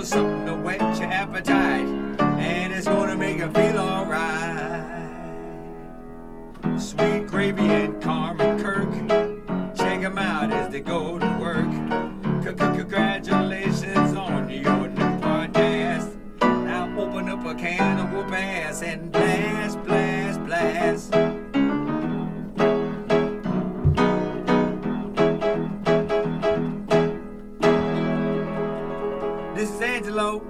little something to whet your appetite, and it's gonna make you feel alright. Sweet Gravy and Carmen Kirk, check them out as they go to work. Congratulations on your new podcast. Now open up a can of whoop ass and blast, blast, blast. This is Angelo,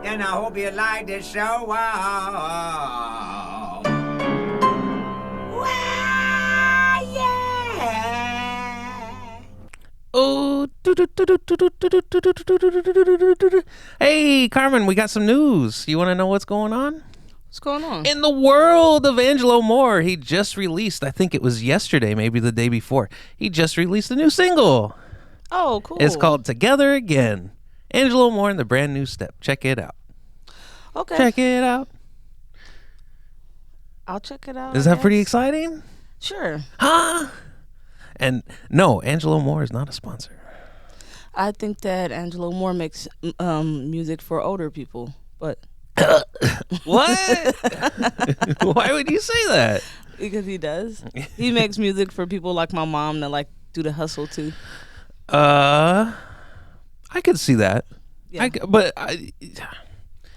and I hope you like this show. Wow. Yeah. Oh, hey, Carmen, we got some news. You want to know what's going on? What's going on? In the world of Angelo Moore, he just released, I think it was yesterday, maybe the day before, he just released a new single. Oh, cool. It's called Together Again. Angelo Moore and the Brand New Step. Check it out. Okay. Check it out. I'll check it out. Is that pretty exciting? Sure. Huh? And no, Angelo Moore is not a sponsor. I think that Angelo Moore makes music for older people, but What? Why would you say that? because he does. He makes music for people like my mom that like do the hustle too. I could see that. Yeah.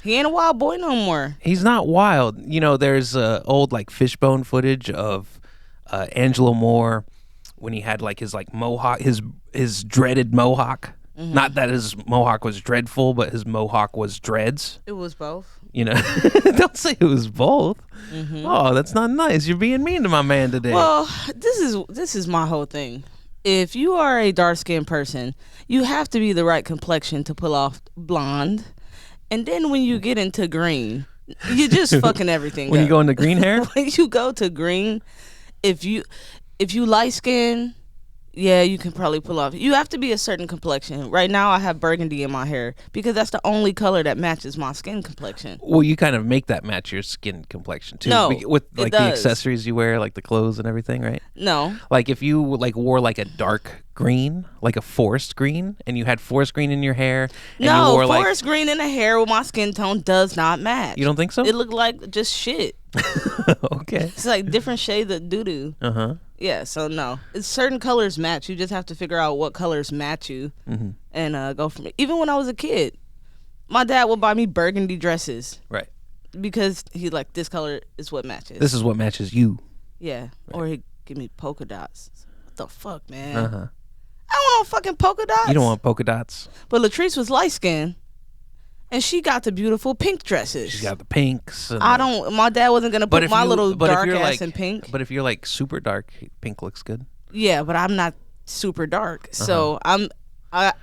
He ain't a wild boy no more. He's not wild. You know, there's old like Fishbone footage of Angelo Moore when he had like his like mohawk, his dreaded mohawk. Mm-hmm. Not that his mohawk was dreadful, but his mohawk was dreads. It was both. You know, don't say it was both. Mm-hmm. Oh, that's not nice. You're being mean to my man today. Well, this is my whole thing. If you are a dark-skinned person, you have to be the right complexion to pull off blonde. And then when you get into green, you're just fucking everything When up. you go into green hair? When you go to green, if you light skin, yeah, you can probably pull off. You have to be a certain complexion. Right now, I have burgundy in my hair because that's the only color that matches my skin complexion. Well, you kind of make that match your skin complexion too. No, with like the does. accessories you wear, like the clothes and everything, right? No. Like if you like wore like a dark green, like a forest green, and you had forest green in your hair, and No, you wore forest green in the hair with my skin tone does not match. You don't think so? It looked like just shit. Okay. It's like different shades of doo-doo. Uh-huh. Yeah, so no. It's certain colors match. You just have to figure out what colors match you and go from it. Even when I was a kid, my dad would buy me burgundy dresses. Right. Because he's like, this color is what matches. This is what matches you. Yeah. Right. Or he'd give me polka dots. What the fuck, man? Uh-huh. I don't want no fucking polka dots. You don't want polka dots. But Latrice was light skinned. And she got the beautiful pink dresses. She's got the pinks. My dad wasn't going to put my little dark ass in pink. But if you're like super dark, pink looks good. Yeah, but I'm not super dark. So I'm a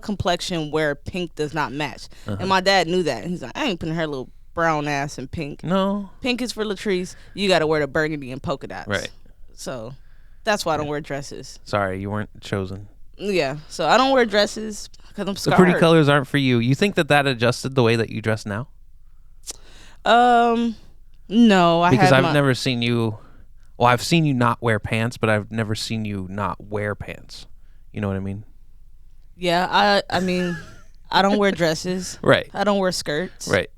complexion where pink does not match. And my dad knew that. He's like, I ain't putting her little brown ass in pink. No. Pink is for Latrice. You got to wear the burgundy and polka dots. Right. So that's why I don't wear dresses. Sorry, you weren't chosen. Yeah, so I don't wear dresses because I'm scarred. The pretty colors aren't for you. You think that adjusted the way that you dress now? No, because I've never seen you. Well, I've seen you not wear pants, but I've never seen you not wear pants. You know what I mean? Yeah, I mean, I don't wear dresses. Right. I don't wear skirts. Right.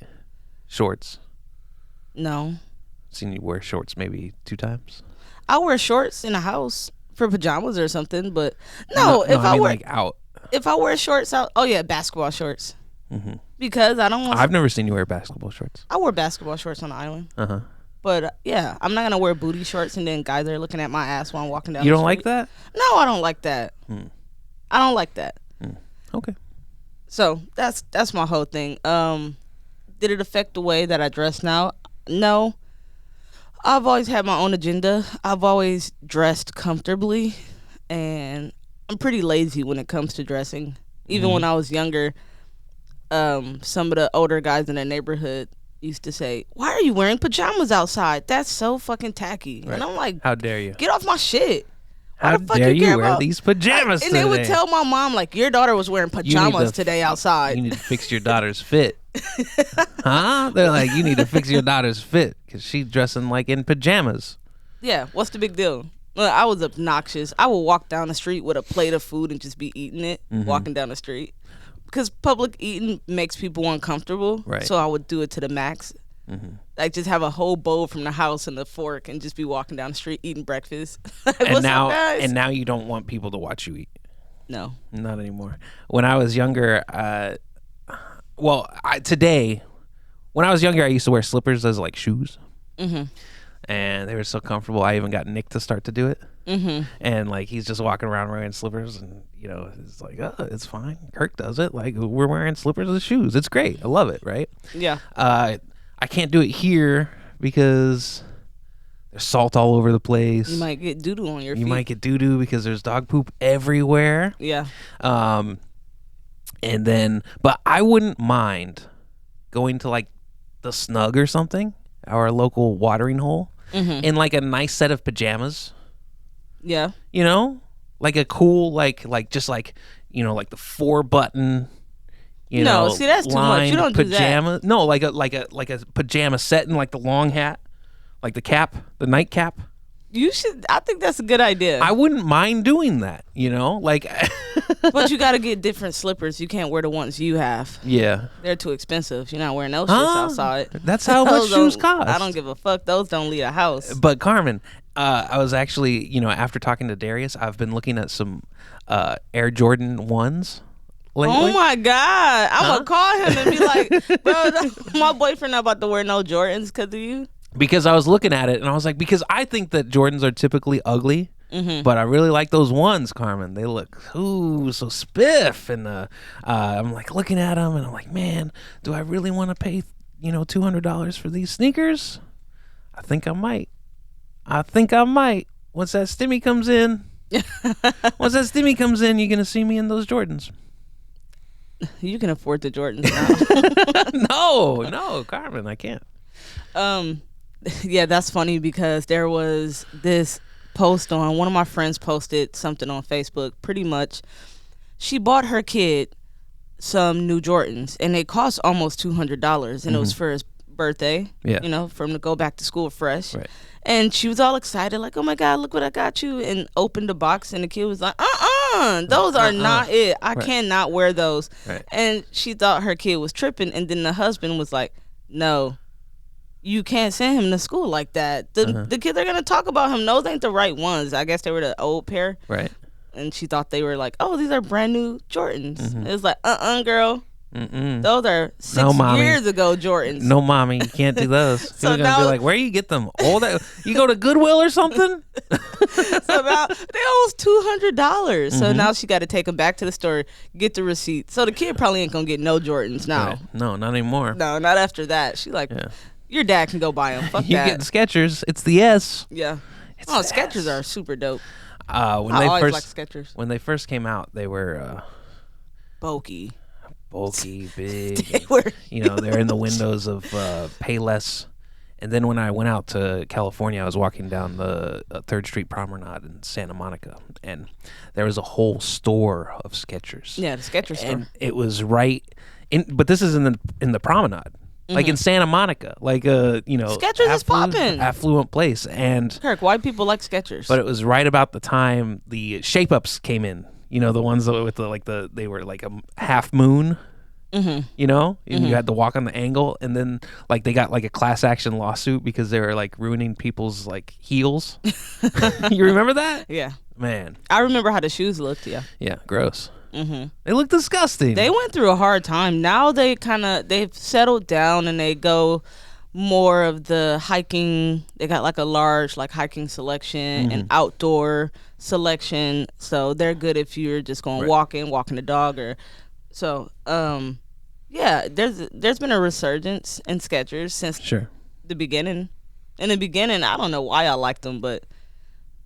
Shorts. No. I've seen you wear shorts maybe 2 times. I wear shorts in the house for pajamas or something, but I mean wear like out. If I wear shorts out, basketball shorts. Mm-hmm. Because I don't want. I've never seen you wear basketball shorts. I wear basketball shorts on the island. Uh-huh. But yeah, I'm not gonna wear booty shorts and then guys are looking at my ass while I'm walking down. You the don't street. like that? No, I don't like that. I don't like that. Okay. So that's my whole thing. Did it affect the way that I dress now? No. I've always had my own agenda. I've always dressed comfortably, and I'm pretty lazy when it comes to dressing. Even when I was younger, some of the older guys in the neighborhood used to say, "Why are you wearing pajamas outside? That's so fucking tacky." Right. And I'm like, "How dare you? Get off my shit. How dare you wear these pajamas and today?" they would tell my mom, like, your daughter was wearing pajamas today outside. You need to fix your daughter's fit. Huh? They're like, you need to fix your daughter's fit because she's dressing like in pajamas. Yeah, what's the big deal? Well, I was obnoxious. I would walk down the street with a plate of food and just be eating it, walking down the street. Because public eating makes people uncomfortable. Right. So I would do it to the max. Like just have a whole bowl from the house and a fork and just be walking down the street eating breakfast. Like, And what's now, up, guys? and now you don't want people to watch you eat. No. Not anymore. When I was younger, today, when I was younger, I used to wear slippers as like shoes. And they were so comfortable. I even got Nick to start to do it. And like he's just walking around wearing slippers, and you know, it's like, oh, it's fine. Kirk does it. Like we're wearing slippers as shoes. It's great. I love it. Right? Yeah. I can't do it here because there's salt all over the place. You might get doo-doo on your feet. You might get doo-doo because there's dog poop everywhere. Yeah. And then, but I wouldn't mind going to like the Snug or something, our local watering hole, in like a nice set of pajamas. Yeah. You know, like a cool, like just like, you know, like the 4-button. You know, see, that's too much. You don't do that. pajama. No, like a pajama set and like the long hat, like the cap, the nightcap. You should. I think that's a good idea. I wouldn't mind doing that. You know, like. But you got to get different slippers. You can't wear the ones you have. Yeah. They're too expensive. You're not wearing those shits outside. That's how much Those shoes don't- cost. I don't give a fuck. Those don't leave a house. But Carmen, I was actually, you know, after talking to Darius, I've been looking at some Air Jordan 1s lately. Oh my God. I'm going to call him and be like, bro, my boyfriend not about to wear no Jordans because of you. Because I was looking at it and I was like, because I think that Jordans are typically ugly, but I really like those ones, Carmen. They look so spiff, and I'm like looking at them and I'm like, man, do I really want to pay, you know, $200 for these sneakers? I think I might. Once that stimmy comes in, you're gonna see me in those Jordans. You can afford the Jordans now. No, Carmen, I can't. Yeah, that's funny because there was this post on one of my friends posted something on Facebook. Pretty much, she bought her kid some new Jordans, and they cost almost $200, and it was for his birthday. Yeah. You know, for him to go back to school fresh. Right. And she was all excited, like, "Oh my God, look what I got you!" And opened the box, and the kid was like, those are not it. I cannot wear those." Right. And she thought her kid was tripping, and then the husband was like, "No. You can't send him to school like that. The kids are gonna talk about him. Those ain't the right ones." I guess they were the old pair. Right. And she thought they were like, "Oh, these are brand new Jordans." It was like, girl. Those are 6 years ago Jordans. No, mommy, you can't do those. So People are gonna now- be like, where you get them? All that you go to Goodwill or something? So now they owe $200. So now she got to take them back to the store, get the receipt. So the kid probably ain't gonna get no Jordans now. Right. No, not anymore. No, not after that. She like, your dad can go buy them. Fuck You that. get Skechers. It's the S. Yeah. It's Oh, the Skechers S. are super dope. When I they always first like Skechers. when they first came out, they were Bulky. bulky, big. They were. You know, they're in the windows of Payless. And then when I went out to California, I was walking down the 3rd Street Promenade in Santa Monica, and there was a whole store of Skechers. Yeah, the Skechers store. And it was right in, but this is in the Promenade, like in Santa Monica, like Skechers is poppin'. affluent place, and Kirk, white people like Skechers. but it was right about the time the Shape Ups came in. You know, the ones that with they were like a half moon. You know, and you had to walk on the angle, and then like they got like a class action lawsuit because they were like ruining people's like heels. You remember that? Yeah. Man. I remember how the shoes looked, yeah. Yeah, gross. They look disgusting. They went through a hard time. Now they've settled down and they go more of the hiking. They got like a large like hiking selection and outdoor selection. So they're good if you're just going walking the dog or so. Yeah, there's been a resurgence in Skechers since the beginning. In the beginning, I don't know why I liked them, but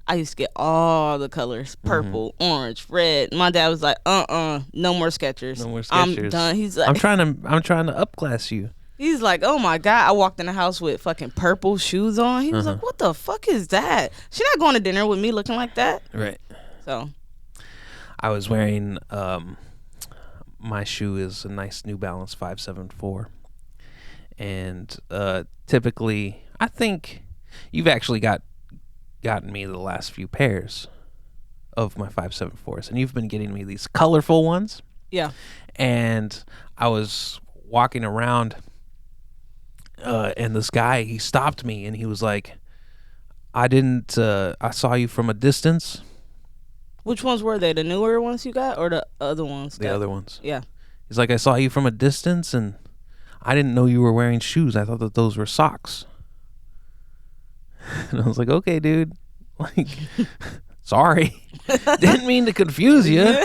I used to get all the colors: purple, orange, red. My dad was like, no more Skechers. No more Skechers. I'm done. He's like, I'm trying to upclass you. He's like, oh my God. I walked in the house with fucking purple shoes on. He was like, what the fuck is that? She not going to dinner with me looking like that. Right. So I was wearing my shoe is a nice New Balance 574, and typically I think you've actually got gotten me the last few pairs of my 574s, and you've been getting me these colorful ones. Yeah. And I was walking around, and this guy, he stopped me, and he was like, I saw you from a distance. Which ones were they? The newer ones you got, or the other ones? The other ones. Yeah. He's like, I saw you from a distance, and I didn't know you were wearing shoes. I thought that those were socks. And I was like, okay, dude. Like, sorry. Didn't mean to confuse you.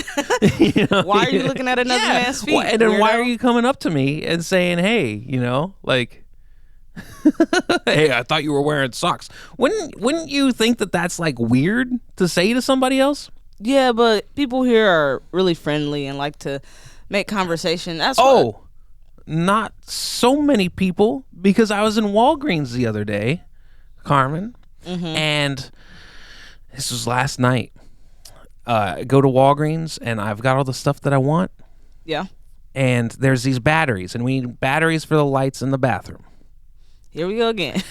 You know? Why are you looking at another man's feet? And then why weirdo? are you coming up to me and saying, hey, you know, like, hey, I thought you were wearing socks. Wouldn't you think that that's like weird to say to somebody else? Yeah, but people here are really friendly and like to make conversation. That's Not so many people, because I was in Walgreens the other day, Carmen, and this was last night. I go to Walgreens and I've got all the stuff that I want, Yeah. and there's these batteries, and we need batteries for the lights in the bathroom. Here we go again.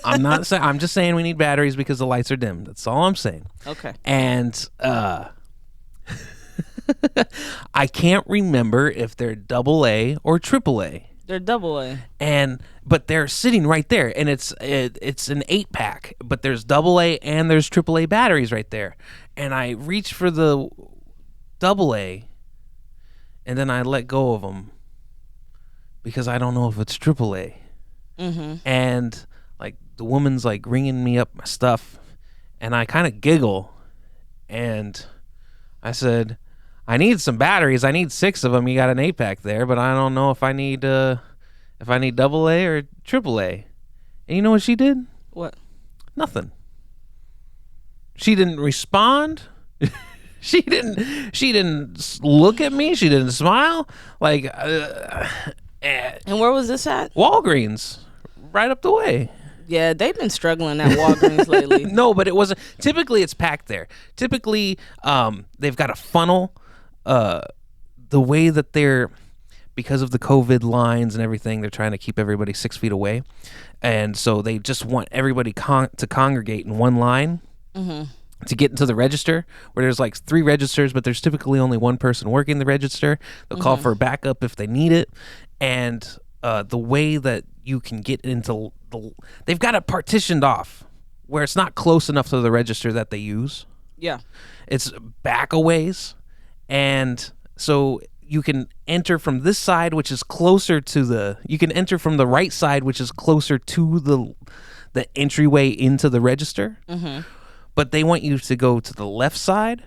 I'm not saying. I'm just saying we need batteries because the lights are dim. That's all I'm saying. Okay. And I can't remember if they're AA or AAA. They're double A. But they're sitting right there, and it's an 8-pack. But there's AA and there's AAA batteries right there. And I reach for the AA, and then I let go of them because I don't know if it's AAA. And like the woman's like ringing me up my stuff, and I kind of giggle, and I said, I need some batteries. I need 6 of them. You got an 8-pack there, but I don't know if I need AA or AAA. And you know what she did? What? Nothing. She didn't respond. She didn't look at me. She didn't smile. Like, And where was this at? Walgreens, right up the way. Yeah, they've been struggling at Walgreens lately. No, but it wasn't. Typically, it's packed there. Typically, they've got a funnel. The way that because of the COVID lines and everything, they're trying to keep everybody 6 feet away, and so they just want everybody to congregate in one line to get into the register. Where there's like 3 registers, but there's typically only one person working the register. They'll call for a backup if they need it, and the way that you can get into they've got it partitioned off where it's not close enough to the register that they use. Yeah. It's back a ways, and so you can enter from this side, which is closer to you can enter from the right side, which is closer to the entryway into the register. But they want you to go to the left side,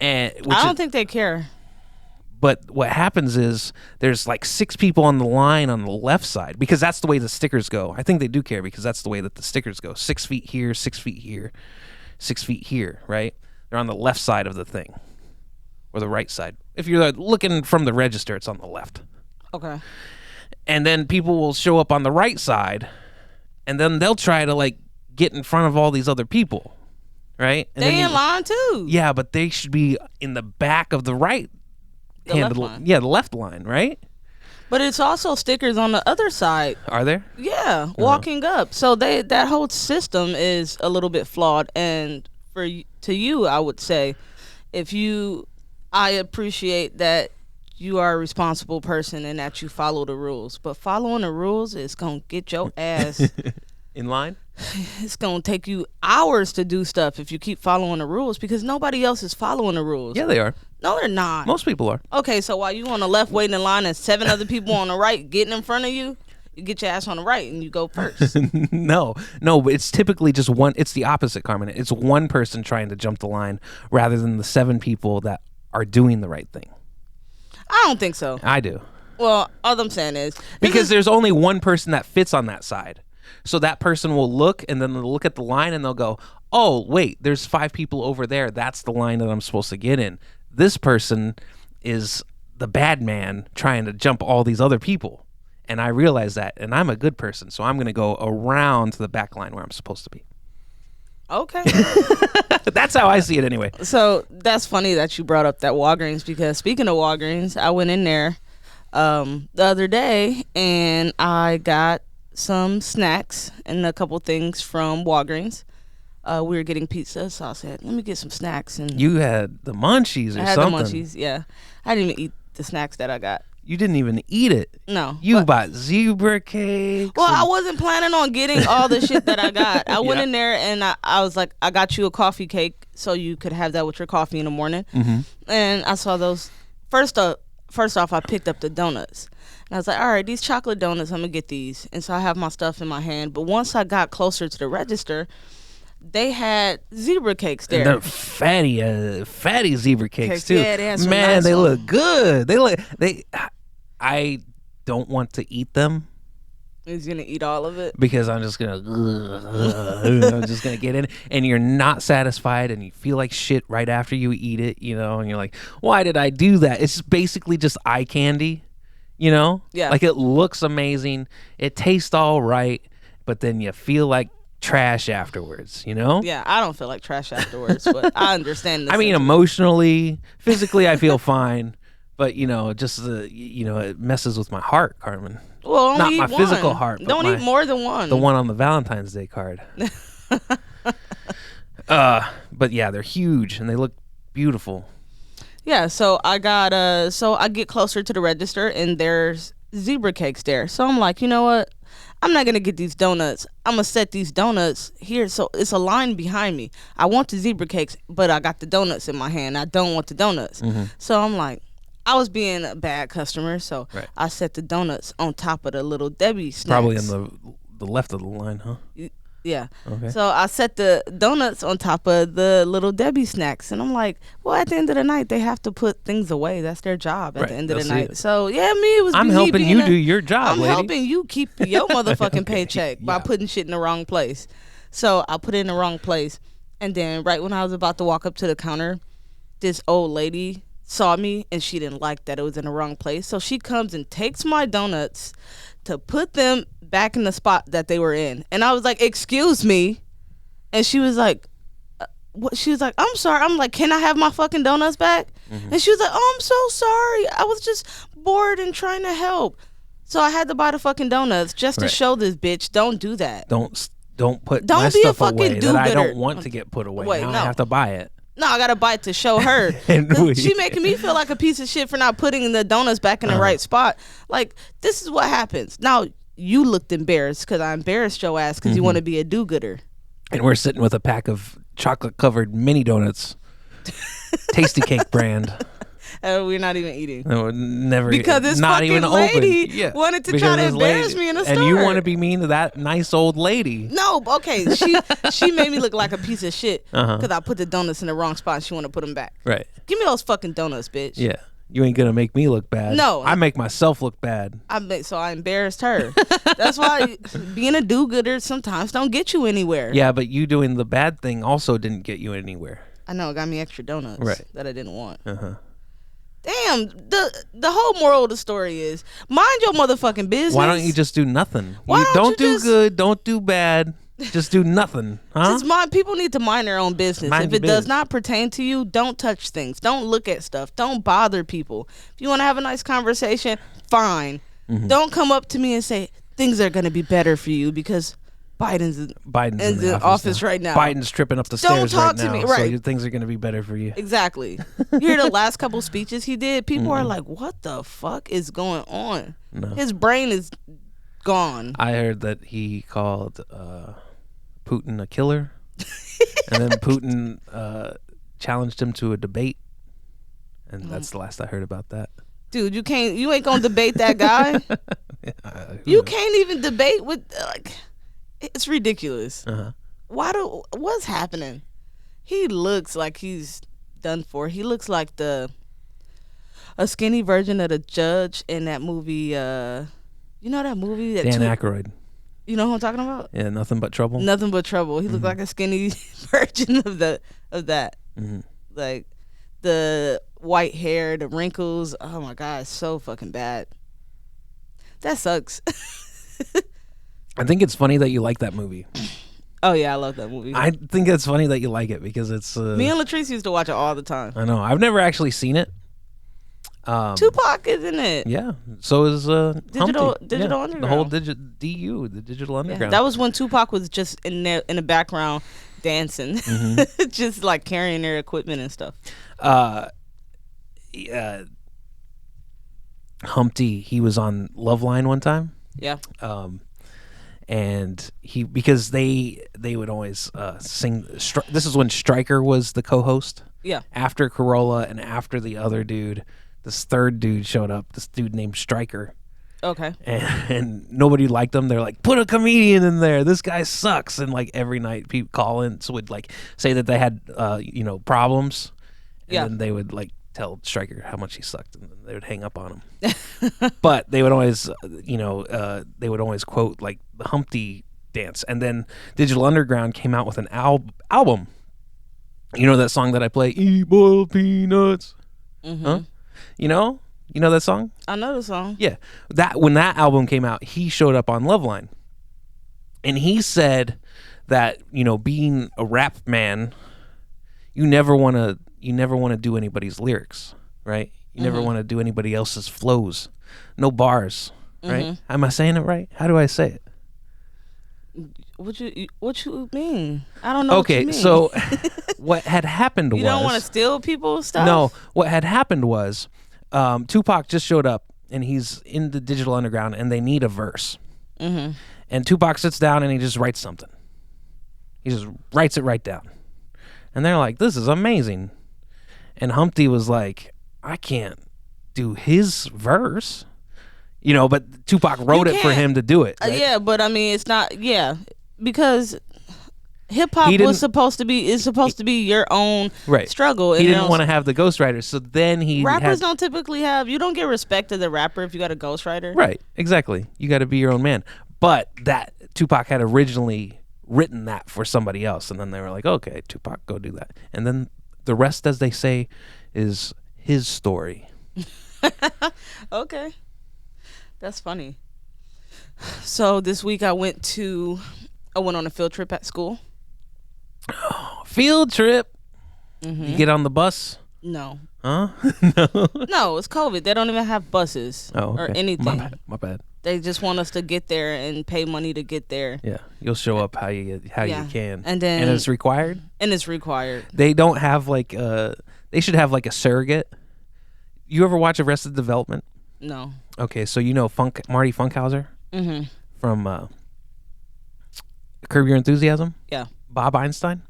I don't think they care. But what happens is there's like 6 people on the line on the left side, because that's the way the stickers go. I think they do care because that's the way that the stickers go. 6 feet here, 6 feet here, 6 feet here, right? They're on the left side of the thing, or the right side. If you're looking from the register, it's on the left. Okay. And then people will show up on the right side, and then they'll try to like get in front of all these other people, right? And They in line too. Yeah, but they should be in the back of the right. The left line. Yeah, the left line, right? But it's also stickers on the other side. Are there? Yeah, walking up. So that whole system is a little bit flawed. And to you, I would say, I appreciate that you are a responsible person and that you follow the rules. But following the rules is gonna get your ass in line. It's gonna take you hours to do stuff if you keep following the rules, because nobody else is following the rules. Yeah, they are. No, they're not. Most people are. Okay, so while you on the left waiting in line and 7 other people on the right getting in front of you, you get your ass on the right and you go first. No, but it's typically just one. It's the opposite, Carmen. It's one person trying to jump the line rather than the 7 people that are doing the right thing. I don't think so. I do. Well, all I'm saying is because there's only one person that fits on that side. So that person will look, and then they'll look at the line and they'll go, oh, wait, there's 5 people over there. That's the line that I'm supposed to get in. This person is the bad man trying to jump all these other people. And I realize that, and I'm a good person, so I'm going to go around to the back line where I'm supposed to be. Okay. That's how I see it anyway. So that's funny that you brought up that Walgreens, because speaking of Walgreens, I went in there the other day and I got some snacks and a couple things from Walgreens. we were getting pizza, so I said, let me get some snacks. And You had the munchies or I had something. the munchies, yeah. I didn't even eat the snacks that I got. You didn't even eat it. No. You bought zebra cakes. Well, I wasn't planning on getting all the shit that I got. I went Yeah. in there and I was like, I got you a coffee cake so you could have that with your coffee in the morning. Mm-hmm. And I saw those. First off, I picked up the donuts. And I was like, all right, these chocolate donuts, I'm going to get these. And so I have my stuff in my hand. But once I got closer to the register, they had zebra cakes there. And they're fatty zebra cakes too. Yeah, they had some Man, nice they ones. look good. I don't want to eat them He's going to eat all of it. because I'm just gonna get in, and you're not satisfied, and you feel like shit right after you eat it, and you're like, why did I do that? It's basically just eye candy, Yeah. Like it looks amazing, it tastes all right, but then you feel like trash afterwards, Yeah, I don't feel like trash afterwards, but I understand this. I mean, emotionally, physically, I feel fine, but just it messes with my heart, Carmen. well, only not eat my one. physical heart, but Don't eat more than one. The one on the Valentine's Day card. But yeah, they're huge and they look beautiful. Yeah, so I get closer to the register and there's zebra cakes there. So I'm like, you know what? I'm not gonna get these donuts. I'm gonna set these donuts here. So it's a line behind me. I want the zebra cakes, but I got the donuts in my hand. I don't want the donuts. Mm-hmm. So I'm like, I was being a bad customer. So Right. I set the donuts on top of the Little Debbie snacks. Probably on the left of the line, huh? Yeah. Okay. So I set the donuts on top of the Little Debbie snacks. And I'm like, well, at the end of the night, they have to put things away. That's their job at Right, the end of the that's night. it. So, yeah, it was I'm me helping being you do your job, I'm lady. helping you keep your motherfucking paycheck by yeah. putting shit in the wrong place. So I put it in the wrong place. And then right when I was about to walk up to the counter, this old lady saw me and she didn't like that it was in the wrong place. So she comes and takes my donuts to put them back in the spot that they were in. And I was like, excuse me. And she was like, what? She was like, I'm sorry. I'm like, can I have my fucking donuts back? Mm-hmm. And she was like, oh, I'm so sorry. I was just bored and trying to help. So I had to buy the fucking donuts just to Right. show this bitch, don't do that. Don't put Don't my be a stuff fucking away that I do-gooder. don't want to get put away. Wait, now no. I have to buy it. No, I got to buy it to show her. And 'Cause she making me feel like a piece of shit for not putting the donuts back in the right spot. Like, this is what happens. Now, you looked embarrassed because I embarrassed your ass because you want to be a do-gooder. And we're sitting with a pack of chocolate-covered mini donuts, Tasty Cake brand. We're not even eating. No, never. Because this not fucking even lady open. Yeah. wanted to Because try to this embarrass me in the and you store. want to be mean to that nice old lady. No, okay. She made me look like a piece of shit Uh-huh. because I put the donuts in the wrong spot and she want to put them back. Right. Give me those fucking donuts, bitch. Yeah. You ain't gonna make me look bad. No. I make myself look bad. So I embarrassed her. That's why being a do-gooder sometimes don't get you anywhere. Yeah, but you doing the bad thing also didn't get you anywhere. I know. It got me extra donuts Right. that I didn't want. Uh-huh. Damn. The whole moral of the story is mind your motherfucking business. Why don't you just do nothing? Why don't you do just- good, don't do bad. Just do nothing, huh? Just mind, people need to mind their own business. Mind If your it does biz. not pertain to you, don't touch things. Don't look at stuff. Don't bother people. If you want to have a nice conversation, fine. Mm-hmm. Don't come up to me and say things are going to be better for you because Biden's Biden's in the office right now. Biden's tripping up the Don't stairs talk right to now, me, so right. things are gonna be better for you. Exactly. You hear the last couple speeches he did? People are like, what the fuck is going on? No. His brain is gone. I heard that he called Putin a killer, and then Putin challenged him to a debate, and that's the last I heard about that. Dude, you ain't going to debate that guy. You can't even debate with, like, it's ridiculous. Uh-huh. What's happening? He looks like he's done for. He looks like a skinny version of the judge in that movie. You know that movie that Dan Aykroyd. You know who I'm talking about? Yeah, Nothing But Trouble. Nothing But Trouble. He looked like a skinny version of that. Mm-hmm. Like the white hair, the wrinkles. Oh my god, it's so fucking bad. That sucks. I think it's funny that you like that movie. Oh yeah, I love that movie. I think it's funny that you like it because it's. Me and Latrice used to watch it all the time. I know. I've never actually seen it. Tupac is in it. Yeah. So is Digital Humpty. Underground. The whole DU, the Digital Underground. That was when Tupac was just in there in the background dancing, just like carrying their equipment and stuff. Yeah. Humpty, he was on Loveline one time. Yeah. And because they would always sing. This is when Stryker was the co-host. Yeah. After Corolla and after the other dude, this third dude showed up. This dude named Stryker. Okay. And nobody liked him. They're like, put a comedian in there. This guy sucks. And like every night, people call-ins would like say that they had problems. And then they would like tell Stryker how much he sucked, and then they would hang up on him. But they would always, they would always quote like the Humpty dance. And then Digital Underground came out with an album. You know that song that I play, Eat Boiled Peanuts? Huh? You know that song? I know the song. Yeah. When that album came out, he showed up on Loveline. And he said that, being a rap man, you never want to do anybody's lyrics, right? You never want to do anybody else's flows. No bars, right? Am I saying it right? How do I say it? What you mean? I don't know. Okay, what you mean. so what had happened was... You don't want to steal people's stuff? No, what had happened was Tupac just showed up, and he's in the Digital Underground, and they need a verse. And Tupac sits down, and he just writes something. He just writes it right down. And they're like, this is amazing. And Humpty was like, I can't do his verse. But Tupac wrote it for him to do it. Right? Yeah, but I mean, it's not, because hip hop is supposed to be your own struggle. He didn't want to have the ghostwriter, so then rappers don't typically you don't get respect as a rapper if you got a ghostwriter. Right, exactly. You got to be your own man. But that Tupac had originally written that for somebody else, and then they were like, okay, Tupac, go do that. And then the rest, as they say, is his story. Okay. That's funny. So this week I went on a field trip at school. Field trip? You get on the bus? No. Huh? No, it's COVID. They don't even have buses or anything. My bad. They just want us to get there and pay money to get there. Yeah, you'll show up how you can, and it's required. They don't have they should have like a surrogate. You ever watch Arrested Development? No. Okay, so Marty Funkhauser from Curb Your Enthusiasm. Yeah. Bob Einstein.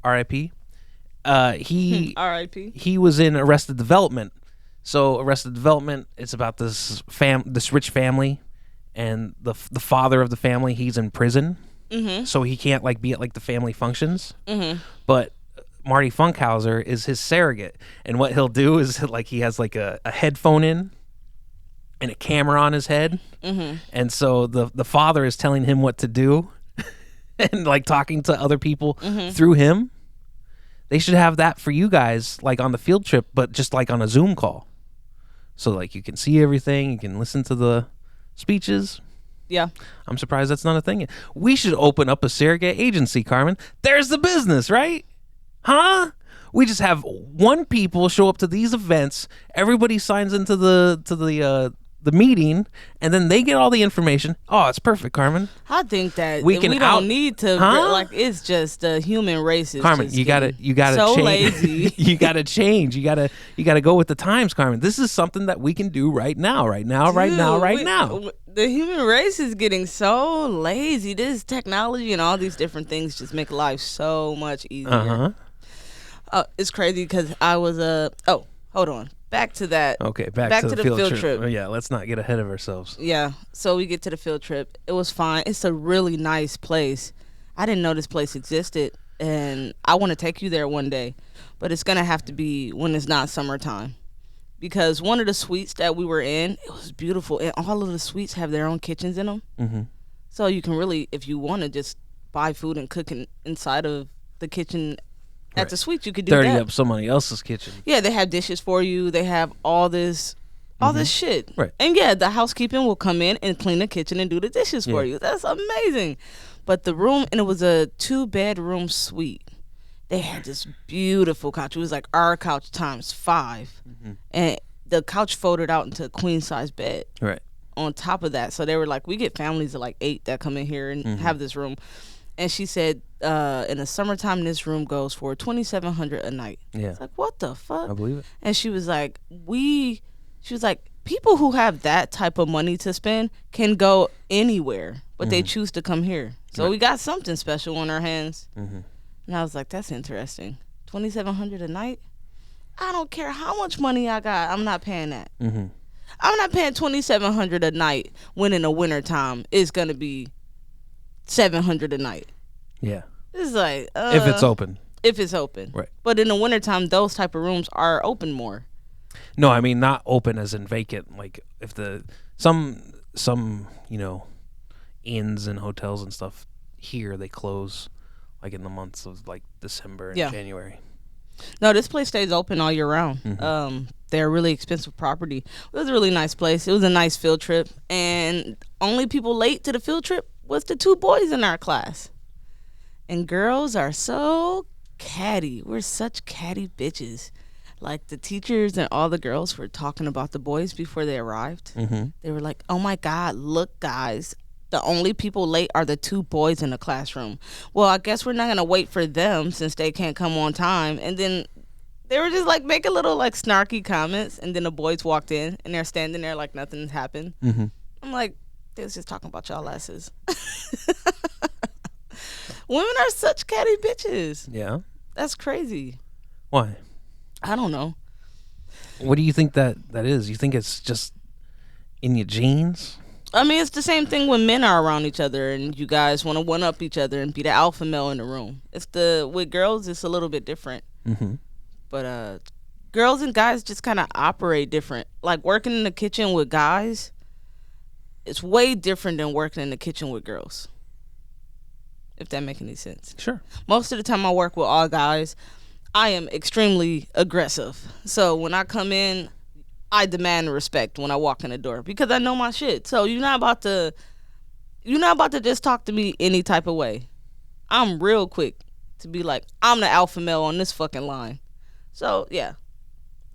R.I.P. He R.I.P. He was in Arrested Development. So Arrested Development, it's about this rich family, and the father of the family, he's in prison, so he can't be at the family functions. But Marty Funkhauser is his surrogate, and what he'll do is he has a headphone in and a camera on his head, and so the father is telling him what to do, and talking to other people through him. They should have that for you guys, on the field trip, but just on a Zoom call. So you can see everything, you can listen to the speeches. Yeah. I'm surprised that's not a thing. We should open up a surrogate agency, Carmen. There's the business, right? Huh? We just have one people show up to these events, everybody signs into the meeting, and then they get all the information. Oh, it's perfect, Carmen. I think that we don't need to it's just the human race is Carmen, you gotta so change. Lazy. You gotta change. You gotta go with the times, Carmen. This is something that we can do right now. The human race is getting so lazy. This technology and all these different things just make life so much easier. It's crazy because I was hold on. Back to that. Okay, back to the field trip. Yeah, let's not get ahead of ourselves. Yeah, so we get to the field trip. It was fine. It's a really nice place. I didn't know this place existed, and I want to take you there one day, but it's going to have to be when it's not summertime, because one of the suites that we were in, it was beautiful, and all of the suites have their own kitchens in them. So you can really, if you want to just buy food and cook inside of the kitchen at the suite, you could do dirty that. Up somebody else's kitchen. Yeah, they have dishes for you. They have all this shit. Right. And the housekeeping will come in and clean the kitchen and do the dishes for you. That's amazing. But the room, and it was a 2-bedroom suite. They had this beautiful couch. It was like our couch times 5. And the couch folded out into a queen size bed. Right. On top of that, so they were like, we get families of like 8 that come in here and have this room. And she said, in the summertime, this room goes for $2,700 a night. Yeah. It's like, what the fuck? I believe it. And she was like, people who have that type of money to spend can go anywhere, but they choose to come here. So we got something special on our hands. And I was like, that's interesting. $2,700 a night? I don't care how much money I got. I'm not paying that. I'm not paying $2,700 a night when in the wintertime it's going to be $700 a night. Yeah. It's like if it's open. If it's open. Right. But in the wintertime, those type of rooms are open more. No, I mean not open as in vacant. Like if some inns and hotels and stuff here, they close like in the months of like December and January. No, this place stays open all year round. They're a really expensive property. It was a really nice place. It was a nice field trip, and only people late to the field trip was the 2 boys in our class. And girls are so catty. We're such catty bitches. Like the teachers and all the girls were talking about the boys before they arrived. They were like, oh my God, look guys, the only people late are the 2 boys in the classroom. Well, I guess we're not going to wait for them since they can't come on time. And then they were just like making little like snarky comments. And then the boys walked in and they're standing there like nothing's happened. I'm like, they was just talking about y'all asses. Women are such catty bitches. Yeah. That's crazy. Why? I don't know. What do you think that is? You think it's just in your genes? I mean, it's the same thing when men are around each other and you guys want to one up each other and be the alpha male in the room. With girls, it's a little bit different. But girls and guys just kind of operate different. Like working in the kitchen with guys, it's way different than working in the kitchen with girls. If that makes any sense. Sure. Most of the time I work with all guys, I am extremely aggressive. So when I come in, I demand respect when I walk in the door because I know my shit. So you're not about to just talk to me any type of way. I'm real quick to be like, I'm the alpha male on this fucking line. So yeah,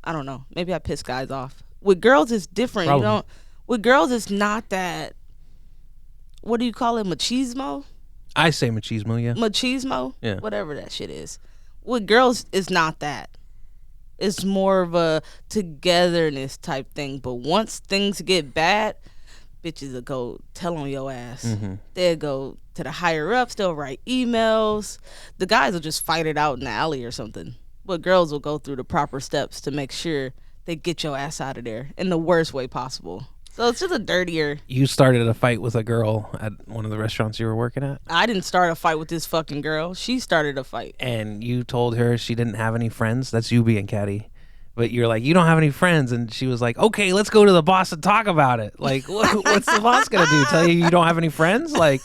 I don't know. Maybe I piss guys off. With girls, it's different. Probably. With girls, it's not that. What do you call it? Machismo. I say machismo. Yeah. Machismo. Yeah. Whatever that shit is. With girls, it's not that. It's more of a togetherness type thing. But once things get bad, bitches will go tell on your ass. They'll go to the higher ups. They'll write emails. The guys will just fight it out in the alley or something. But girls will go through the proper steps to make sure they get your ass out of there in the worst way possible. So it's just a dirtier. You started a fight with a girl at one of the restaurants you were working at? I didn't start a fight with this fucking girl. She started a fight. And you told her she didn't have any friends? That's you being catty. But you're like, you don't have any friends. And she was like, okay, let's go to the boss and talk about it. Like, what's the boss going to do? Tell you don't have any friends? Like,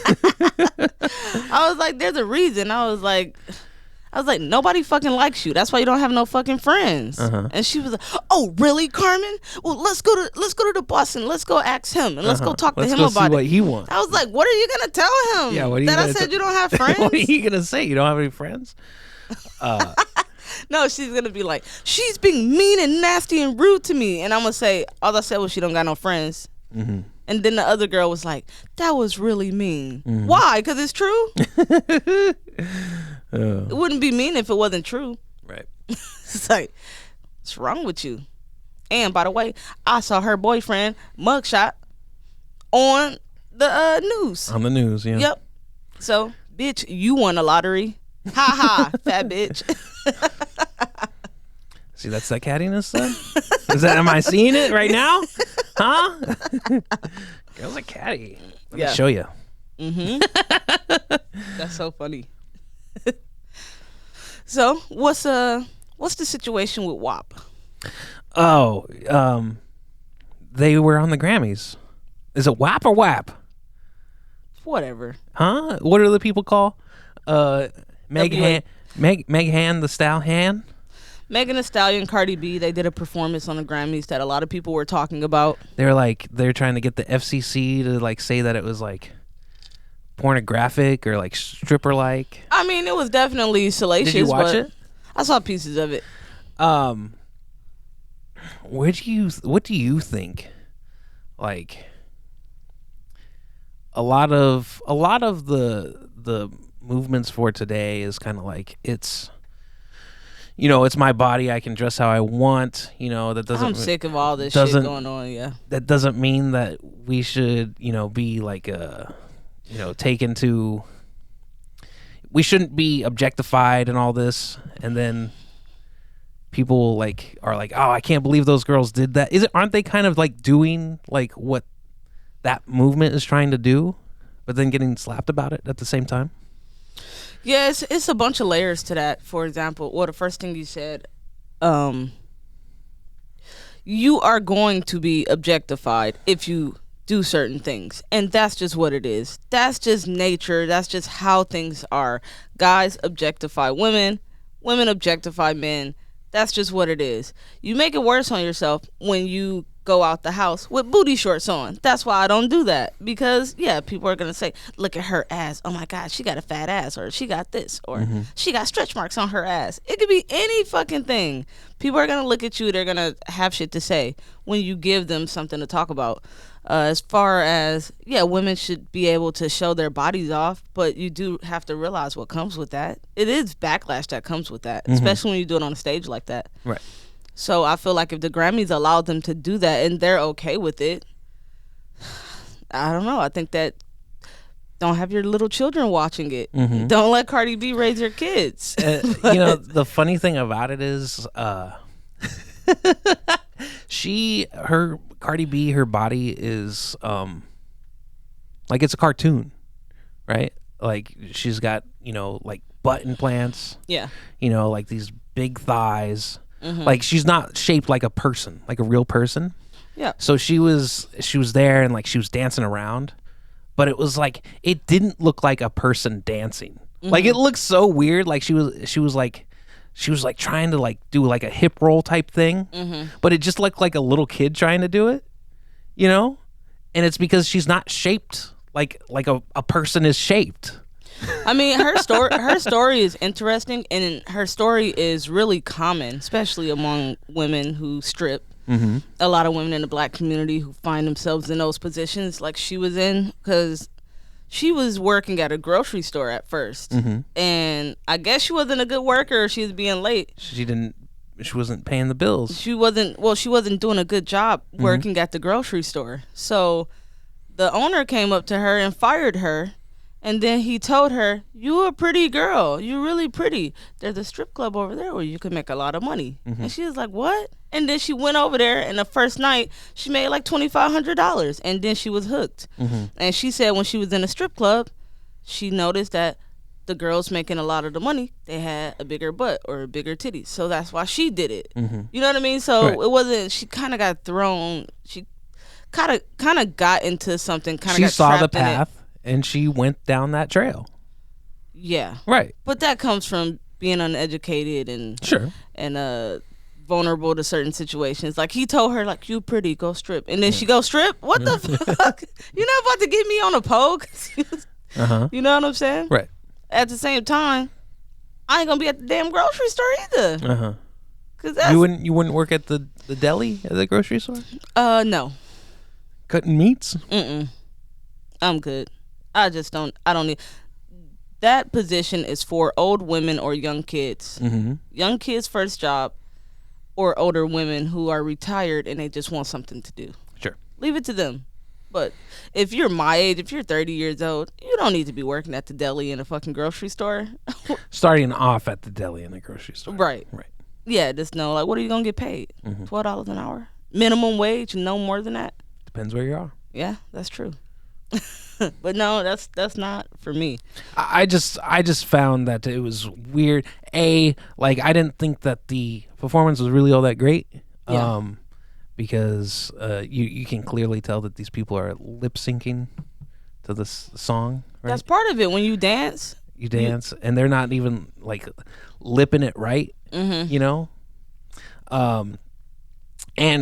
I was like, there's a reason. I was like, nobody fucking likes you. That's why you don't have no fucking friends. And she was like, oh, really, Carmen? Well, let's go to the boss and let's go ask him and let's go talk to him go about see it. what he wants. I was like, what are you gonna tell him? Yeah, what are you that I gonna said you don't have friends? What are you gonna say? You don't have any friends? No, she's gonna be like, she's being mean and nasty and rude to me, and I'm gonna say, all I said was she don't got no friends. And then the other girl was like, that was really mean. Why? Because it's true. It wouldn't be mean if it wasn't true. Right. It's like, what's wrong with you? And by the way, I saw her boyfriend mugshot on the news. On the news, yeah. Yep. So, bitch, you won a lottery. Ha ha, fat bitch. See, that's that cattiness then? Am I seeing it right now? Huh? Girls are catty. Let me show you. That's so funny. So, what's the situation with WAP? Oh, they were on the Grammys. Is it WAP or WAP? Whatever. Huh? What do the people call? Meg Han, the Stallion. Megan Thee Stallion, Cardi B, they did a performance on the Grammys that a lot of people were talking about. They're trying to get the FCC to like say that it was like pornographic or like stripper like. I mean, it was definitely salacious. Did you watch it? I saw pieces of it. what do you think? Like a lot of the movements for today is kind of like it's my body. I can dress how I want. That doesn't. I'm sick of all this shit going on. Yeah. That doesn't mean that we should be like taken to. We shouldn't be objectified and all this, and then people are like, oh, I can't believe those girls did that. Aren't they kind of like doing like what that movement is trying to do, but then getting slapped about it at the same time? Yeah, it's a bunch of layers to that. For example, the first thing you said, you are going to be objectified if you do certain things, and that's just what it is. That's just nature. That's just how things are. Guys objectify women, women objectify men. That's just what it is. You make it worse on yourself when you go out the house with booty shorts on. That's why I don't do that, because people are gonna say, look at her ass, oh my god, she got a fat ass, or she got this, or she got stretch marks on her ass. It could be any fucking thing. People are gonna look at you, they're gonna have shit to say when you give them something to talk about. As far as women should be able to show their bodies off, but you do have to realize what comes with that. It is backlash that comes with that, especially when you do it on a stage like that. Right. So I feel like if the Grammys allowed them to do that and they're okay with it, I don't know. I think that don't have your little children watching it. Don't let Cardi B raise your kids. The funny thing about it is Cardi B, her body is like it's a cartoon, right? Like she's got, like butt implants. Yeah. Like these big thighs. Like she's not shaped like a person, like a real person. Yeah. So she was there and like she was dancing around, but it was like it didn't look like a person dancing. Like it looked so weird. Like she was like trying to like do like a hip roll type thing, but it just looked like a little kid trying to do it, and it's because she's not shaped like a person is shaped. I mean, her story is interesting, and her story is really common, especially among women who strip. A lot of women in the black community who find themselves in those positions like she was in, because she was working at a grocery store at first, and I guess she wasn't a good worker. She was being late. She wasn't paying the bills. She wasn't doing a good job working at the grocery store. So the owner came up to her and fired her. And then he told her, "You a pretty girl. You really pretty. There's a strip club over there where you can make a lot of money." And she was like, "What?" And then she went over there, and the first night she made like $2,500, and then she was hooked. And she said when she was in a strip club, she noticed that the girls making a lot of the money, they had a bigger butt or a bigger titties, so that's why she did it. You know what I mean? So It wasn't. She kind of got thrown. She kind of got into something. She saw the path. And she went down that trail. Yeah. Right. But that comes from being uneducated and vulnerable to certain situations. Like he told her, like, you pretty, go strip. And then she go strip? What the fuck? You're not about to get me on a pole? You know what I'm saying? Right. At the same time, I ain't gonna be at the damn grocery store either. Cause that's, you wouldn't work at the deli at the grocery store? No. Cutting meats? I'm good. I don't need that position. Is for old women or young kids. Young kids' first job, or older women who are retired and they just want something to do. Sure. Leave it to them. But if you're my age, if you're 30 years old, you don't need to be working at the deli in a fucking grocery store. Starting off at the deli in the grocery store. Right. Yeah, just know, like, what are you gonna get paid? $12 an hour, minimum wage, no more than that. Depends where you are. Yeah, that's true. But no, that's not for me. I just found that it was weird. Like I didn't think that the performance was really all that great. Yeah. Because you can clearly tell that these people are lip syncing to this song. Right? That's part of it. When you dance, and they're not even like lipping it right. And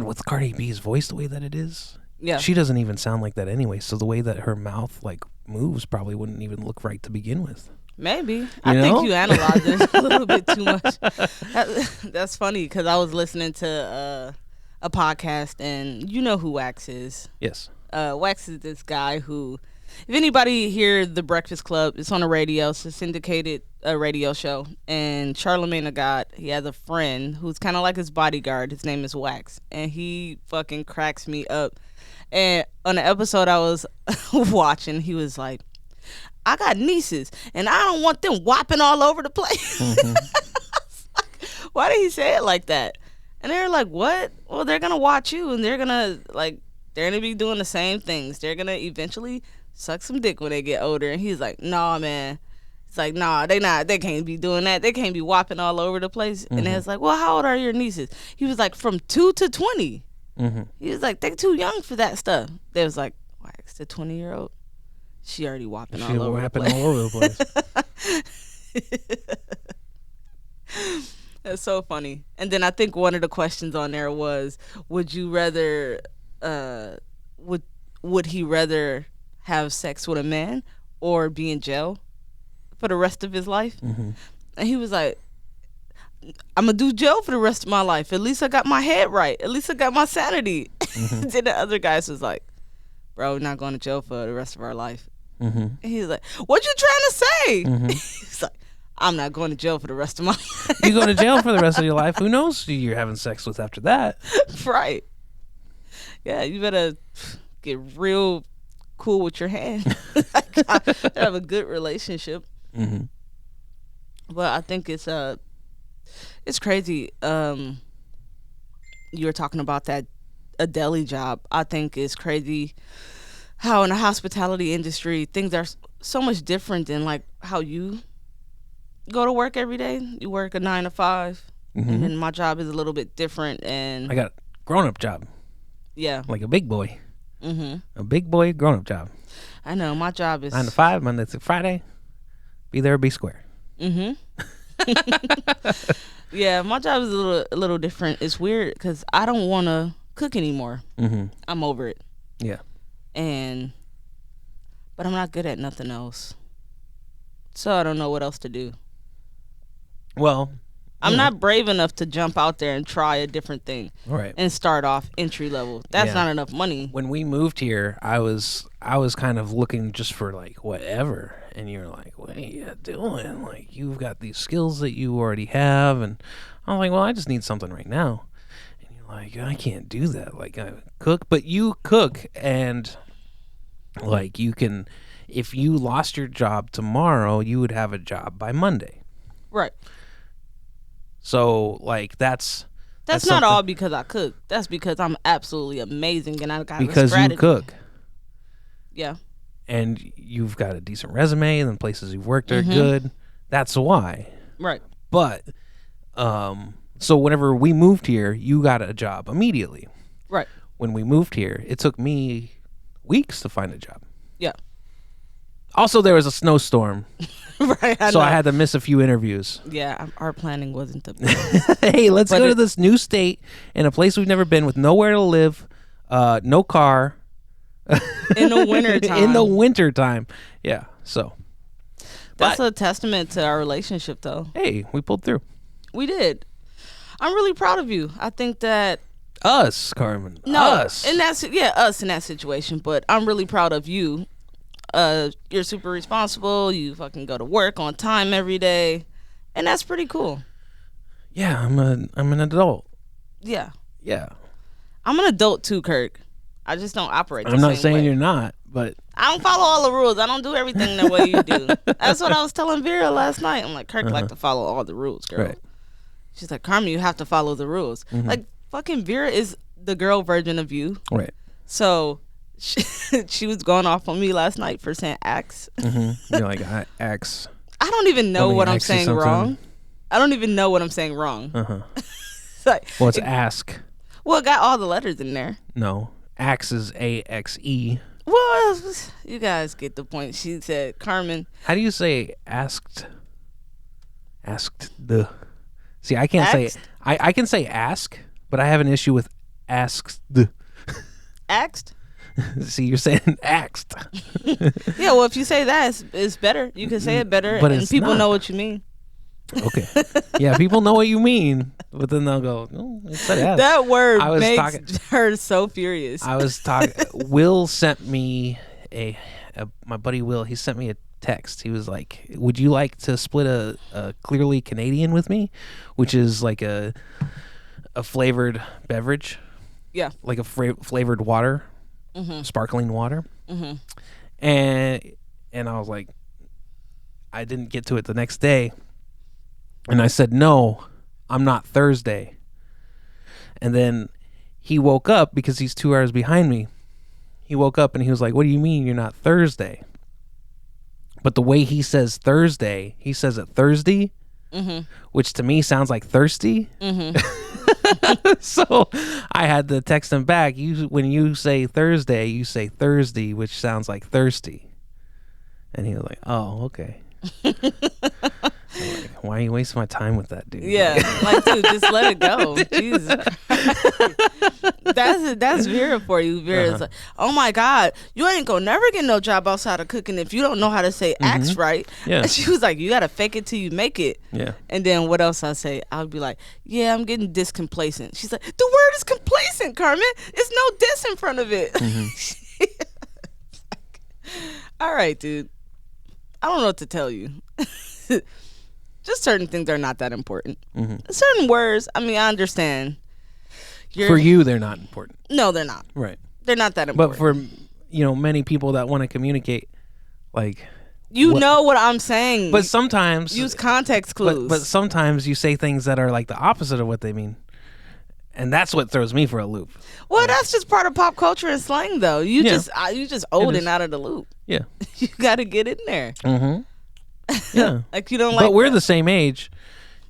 with Cardi B's voice the way that it is. Yeah. She doesn't even sound like that anyway, so the way that her mouth like moves probably wouldn't even look right to begin with. Maybe. I think you analyzed it a little bit too much. That's funny, because I was listening to a podcast, and you know who Wax is. Yes. Wax is this guy who, if anybody hear The Breakfast Club, it's on the radio. It's a syndicated radio show. And Charlamagne the God, he has a friend who's kind of like his bodyguard. His name is Wax. And he fucking cracks me up. And on the episode I was watching, he was like, I got nieces, and I don't want them whopping all over the place. Mm-hmm. Why did he say it like that? And they're like, what? Well, they're going to watch you, and they're going to be doing the same things. They're going to eventually suck some dick when they get older. And he's like, nah, man. It's like, nah, they can't be doing that. They can't be whopping all over the place. Mm-hmm. And it's like, well, how old are your nieces? He was like, from 2 to 20. Mm-hmm. He was like, they're too young for that stuff. They was like, Wax, the 20-year-old? She already whopping all over the place. All over the place. That's so funny. And then I think one of the questions on there was, would you rather, would he rather have sex with a man or be in jail for the rest of his life? Mm-hmm. And he was like, I'm going to do jail for the rest of my life. At least I got my head right. At least I got my sanity. Mm-hmm. Then the other guys was like, bro, we're not going to jail for the rest of our life. Mm-hmm. And he was like, what you trying to say? Mm-hmm. He's like, I'm not going to jail for the rest of my life. You go to jail for the rest of your life. Who knows who you're having sex with after that? Right. Yeah, you better get real cool with your hand. Have a good relationship. Mm-hmm. But I think it's crazy. You were talking about a deli job. I think it's crazy how in the hospitality industry things are so much different than like how you go to work every day. You work a 9 to 5, mm-hmm. and then my job is a little bit different. And I got a grown-up job. Yeah, like a big boy. Mm-hmm. A big boy grown-up job. I know my job is 9 to 5, Monday to Friday. Be there, be square. Mm-hmm. Yeah, my job is a little different. It's weird because I don't want to cook anymore. Mm-hmm. I'm over it. Yeah. But I'm not good at nothing else. So I don't know what else to do. Well, I'm not brave enough to jump out there and try a different thing. Right. And start off entry level. That's not enough money. When we moved here, I was kind of looking just for like whatever. And you're like, what are you doing? Like, you've got these skills that you already have. And I'm like, well, I just need something right now. And you're like, I can't do that. Like, I cook. But you cook, and like, you can, if you lost your job tomorrow, you would have a job by Monday. Right. So, like, that's not all because I cook. That's because I'm absolutely amazing and I got because a strategy. You cook. Yeah. And you've got a decent resume, and the places you've worked are good. That's why. Right. But, so whenever we moved here, you got a job immediately. Right. When we moved here, it took me weeks to find a job. Yeah. Also, there was a snowstorm. Right. I had to miss a few interviews. Yeah, our planning wasn't the best. Hey, let's go to this new state in a place we've never been with nowhere to live, no car. In the winter time. In the winter time. Yeah, so. That's a testament to our relationship, though. Hey, we pulled through. We did. I'm really proud of you. I think that... Us, Carmen. No, us. And us in that situation. But I'm really proud of you. You're super responsible. You fucking go to work on time every day. And that's pretty cool. Yeah, I'm an adult. Yeah. Yeah. I'm an adult too, Kirk. I just don't operate the I'm not same saying way. you're not, but I don't follow all the rules. I don't do everything the way you do. That's what I was telling Vera last night. I'm like, Kirk like to follow all the rules, girl. Right. She's like, Carmen, you have to follow the rules. Mm-hmm. Like, fucking Vera is the girl version of you. Right. So she was going off on me last night for saying axe. Mm-hmm. You're like, axe. I don't even know what I'm saying wrong. I don't even know what I'm saying wrong. Uh-huh. Like, well, it's ask. Well, it got all the letters in there. No. Axe is A-X-E. Well, you guys get the point. She said, Carmen. How do you say asked? Asked the. See, I can't asked? say. I can say ask, but I have an issue with asked the. Asked? See, you're saying asked. Yeah, well, if you say that, it's better. You can say it better, but and people not. know what you mean. Okay. Yeah, people know what you mean, but then they'll go, "Oh, it said ass." That word I was makes talking- her so furious. I was talking. Will sent me my buddy Will. He sent me a text. He was like, "Would you like to split a clearly Canadian with me?" Which is like a flavored beverage, Yeah. like a flavored water, sparkling water. And I was like, I didn't get to it the next day, and I said, "No, I'm not Thursday." And then he woke up because he's 2 hours behind me. He woke up and he was like, "What do you mean you're not Thursday?" But the way he says Thursday, he says it Thursday, which to me sounds like thirsty. So I had to text him back. When you say Thursday, you say Thursday, which sounds like thirsty. And he was like, "Oh, okay." I'm like, why are you wasting my time with that, dude? Yeah, like, dude, just let it go. Jesus Christ. That's Vera for you. Vera's like, "Oh my God, you ain't gonna never get no job outside of cooking if you don't know how to say axe right." Yeah. And she was like, "You gotta fake it till you make it." Yeah. And then what else I say? I would be like, "Yeah, I'm getting discomplacent." She's like, "The word is complacent, Carmen. It's no dis in front of it." All right, dude. I don't know what to tell you. Just certain things are not that important. Certain words, I mean, I understand. For you, they're not important. No, they're not. Right. They're not that important. But for, many people that want to communicate, like... You know what I'm saying. But sometimes... Use context clues. But sometimes you say things that are like the opposite of what they mean. And that's what throws me for a loop. Well, that's just part of pop culture and slang, though. You Yeah. just old and out of the loop. Yeah. You got to get in there. Yeah. Like, you don't like But we're that. the same age.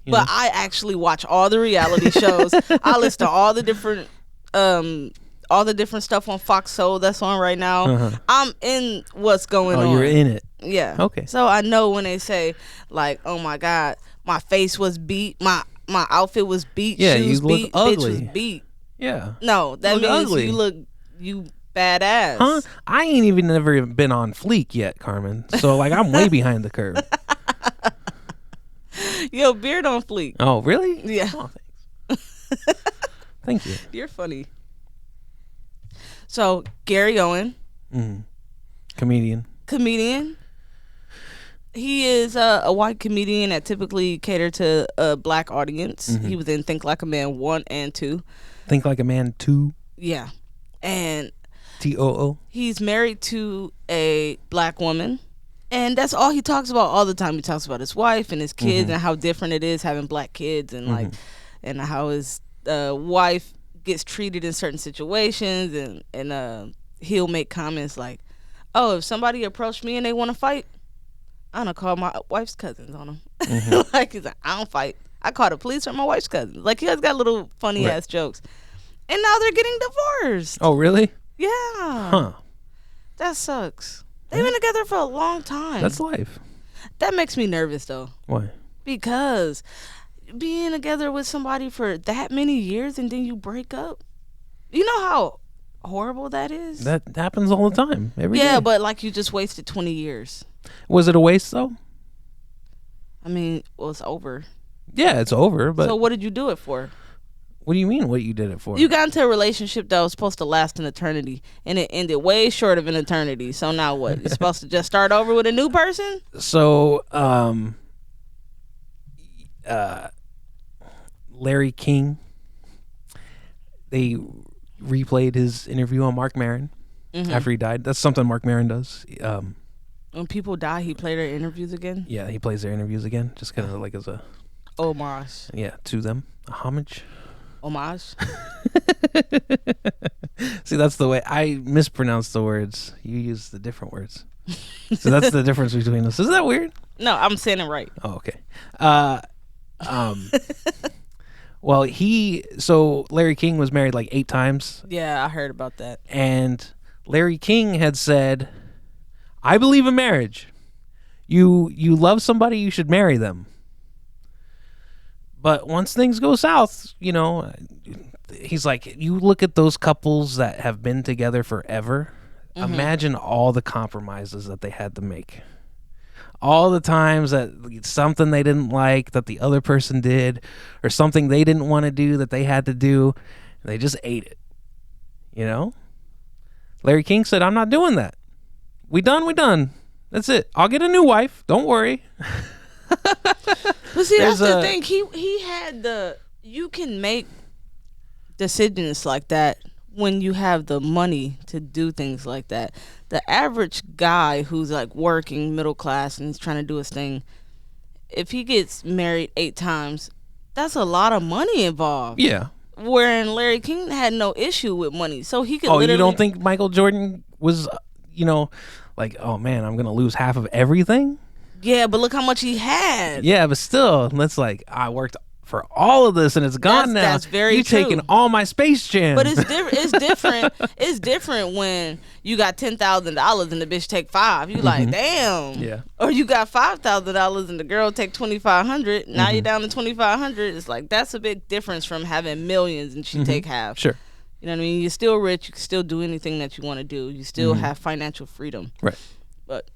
you But know? I actually watch all the reality shows. I listen to all the different stuff on Fox Soul that's on right now. I'm in what's going on. Oh, you're in it. Yeah. Okay. So I know when they say, like, "Oh my God, my face was beat, my outfit was beat, Yeah, shoes you look beat, ugly. bitch was beat." Yeah. No, that Look means ugly. you badass. Huh? I ain't even never been on fleek yet, Carmen. So, like, I'm way behind the curve. Yo, beard on fleek. Oh, really? Yeah. Oh, thanks. Thank you. You're funny. So Gary Owen, Comedian. he is a white comedian that typically catered to a black audience. He was in Think Like a Man 1 and 2. Think Like a Man 2. Yeah. And TOO. he's married to a black woman. And that's all he talks about all the time. He talks about his wife and his kids and how different it is having black kids and like and how his wife gets treated in certain situations and he'll make comments like, "Oh, if somebody approached me and they want to fight, I'm gonna call my wife's cousins on them." Like, he's like, "I don't fight. I call the police on my wife's cousins." Like, he has got little funny ass jokes. And now they're getting divorced. Oh, really? Yeah. Huh. That sucks. They've been together for a long time. That's life. That makes me nervous though. Why? Because being together with somebody for that many years and then you break up, you know how horrible that is? That happens all the time. Every day. Yeah, but like, you just wasted 20 years. Was it a waste, though? I mean, well, it's over. Yeah, it's over, but So what did you do it for? what do you mean what you did it for? You got into a relationship that was supposed to last an eternity, and it ended way short of an eternity. So now what? You're supposed to just start over with a new person? So, Larry King, they replayed his interview on Mark Maron after he died. That's something Mark Maron does. When people die, he played their interviews again? Yeah, he plays their interviews again, just kind of like as a Homage. to them, a homage. Homage? See, that's the way I mispronounce the words. You use the different words. So that's the difference between us. Isn't that weird? No, I'm saying it right. Oh, okay. Well, so Larry King was married like 8 times, Yeah, I heard about that. and Larry King had said, "I believe in marriage. You love somebody, you should marry them. But once things go south, he's like, you look at those couples that have been together forever. Imagine all the compromises that they had to make. all the times that something they didn't like that the other person did, or something they didn't want to do that they had to do. They just ate it. You know? Larry King said, I'm not doing that. We done. That's it. I'll get a new wife. Don't worry. But see, that's the thing. He had you can make decisions like that when you have the money to do things like that. The average guy who's like working middle class and he's trying to do his thing, if he gets married 8 times, that's a lot of money involved. Yeah. Wherein Larry King had no issue with money, so he could. You don't think Michael Jordan was, like, oh man, I'm gonna lose half of everything? Yeah, but look how much he had. Yeah, but still, that's like, I worked for all of this and it's gone now. That's very You true. taking all my Space Jam. But it's different. It's different when you got $10,000 and the bitch take 5. You like, damn. Yeah. Or you got $5,000 and the girl take 2,500. Now you're down to 2,500. It's like, that's a big difference from having millions and she take half. Sure. You know what I mean? You're still rich. You can still do anything that you want to do. You still have financial freedom. Right. But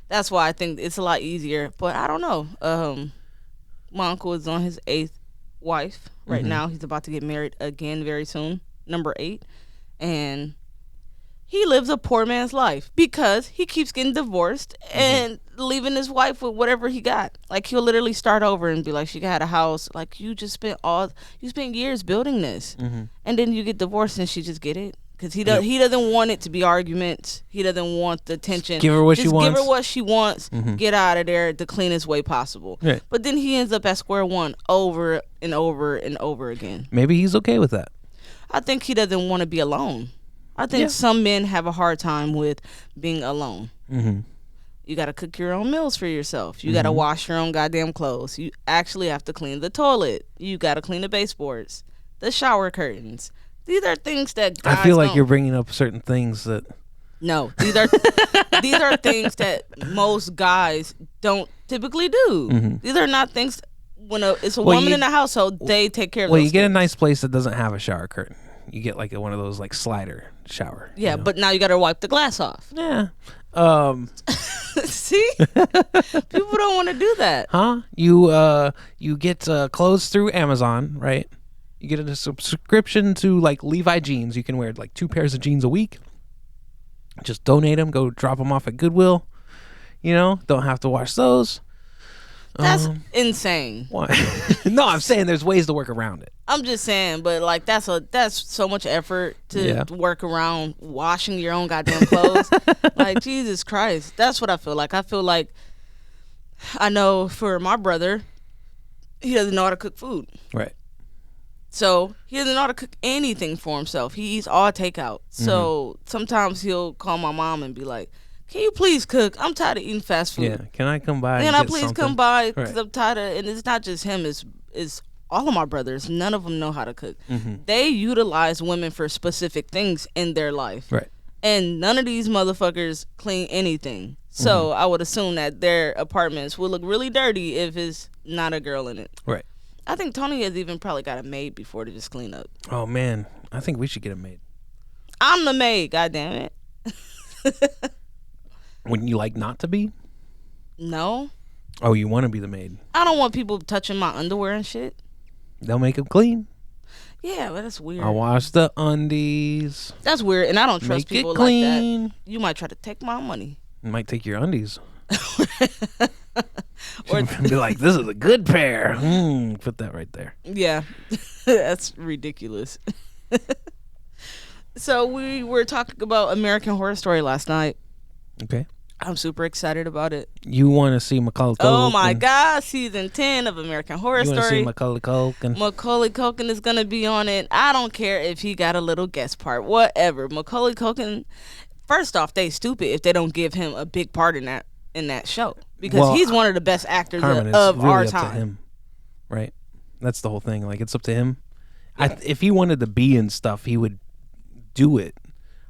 that's why I think it's a lot easier. But I don't know. My uncle is on his 8th wife right now. He's about to get married again very soon, number 8. And he lives a poor man's life because he keeps getting divorced and leaving his wife with whatever he got. Like, he'll literally start over and be like, she got a house. Like, you spent years building this. And then you get divorced and she just get it. Because he doesn't want it to be arguments. He doesn't want the tension. Give her what she wants. Give her what she wants. Get out of there the cleanest way possible. Right. But then he ends up at square one over and over and over again. Maybe he's okay with that. I think he doesn't want to be alone. I think some men have a hard time with being alone. You got to cook your own meals for yourself. You got to wash your own goddamn clothes. You actually have to clean the toilet. You got to clean the baseboards, the shower curtains. These are things that guys I feel like don't. you're bringing up certain things that. No, these are things that most guys don't typically do. These are not things when it's a woman in the household, they take care of. Well, those you get a things. nice place that doesn't have a shower curtain. You get like one of those like slider shower. Yeah, but now you got to wipe the glass off. Yeah. See, people don't want to do that. Huh? You get clothes through Amazon, right? You get a subscription to like Levi jeans. You can wear like 2 pairs of jeans a week. Just donate them. Go drop them off at Goodwill. Don't have to wash those. That's insane. Why? No, I'm saying there's ways to work around it. I'm just saying, but like that's so much effort to work around washing your own goddamn clothes. Like, Jesus Christ, that's what I feel like. I feel like I know for my brother, he doesn't know how to cook food. Right. So he doesn't know how to cook anything for himself. He eats all takeout. So sometimes he'll call my mom and be like, can you please cook? I'm tired of eating fast food. Yeah, can I come by? Can and I get please something? come by? Because Right. I'm tired of, and it's not just him. It's all of my brothers. None of them know how to cook. They utilize women for specific things in their life. Right. And none of these motherfuckers clean anything. So I would assume that their apartments will look really dirty if it's not a girl in it. Right. I think Tony has even probably got a maid before to just clean up. Oh man, I think we should get a maid. I'm the maid, goddamn it. Wouldn't you like not to be? No. Oh, you want to be the maid? I don't want people touching my underwear and shit. They'll make them clean. Yeah, but that's weird. I'll wash the undies. That's weird, and I don't trust Make people it like clean. that. You might try to take my money. Might take your undies. Or Be like, this is a good pair. Put that right there. yeah, that's ridiculous. So we were talking about American Horror Story last night. Okay. I'm super excited about it. You want to see Macaulay Culkin? Oh my God, season 10 of American Horror You want to Story. see Macaulay Culkin? Macaulay Culkin is gonna be on it. I don't care if he got a little guest part, whatever. Macaulay Culkin. First off, they stupid if they don't give him a big part in that show, because Well, he's one of the best actors Carmen, of it's really our up time. to him, right? That's the whole thing. Like, it's up to him. If he wanted to be in stuff, he would do it.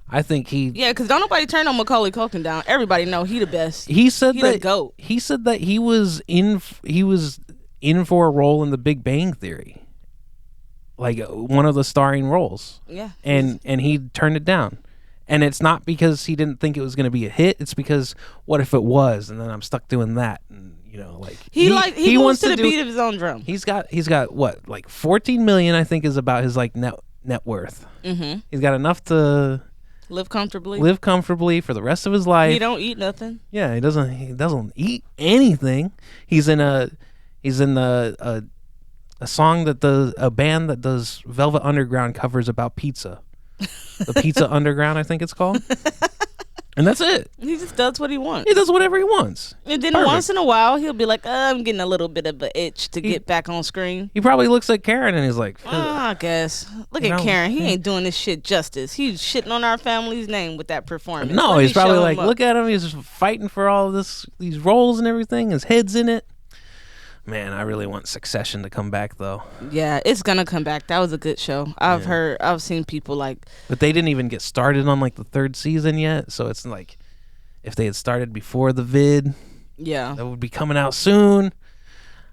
I think he. Yeah, because don't nobody turn on Macaulay Culkin down. Everybody know he the best. He said He that the GOAT. He said that he was in for a role in The Big Bang Theory, like one of the starring roles. Yeah, and he turned it down. And it's not because he didn't think it was going to be a hit. It's because what if it was? And then I'm stuck doing that. And like he moves wants to the do, beat of his own drum. He's got what, like 14 million, I think, is about his like net worth. Mm-hmm. He's got enough to live comfortably for the rest of his life. He don't eat nothing. Yeah, he doesn't eat anything. He's in a song that a band that does Velvet Underground covers about pizza. The Pizza Underground, I think it's called. And that's it. He just does what he wants. He does whatever he wants. And then once in a while, he'll be like, I'm getting a little bit of an itch to get back on screen. He probably looks at Karen and he's like, I guess. Look at Karen. He ain't doing this shit justice. He's shitting on our family's name with that performance. No, he's probably like, look at him. He's just fighting for all these roles and everything. His head's in it. Man, I really want Succession to come back, though. Yeah, it's gonna come back. That was a good show. I've seen people like, but they didn't even get started on like the 3rd season yet. So it's like, if they had started before the vid, that would be coming out soon.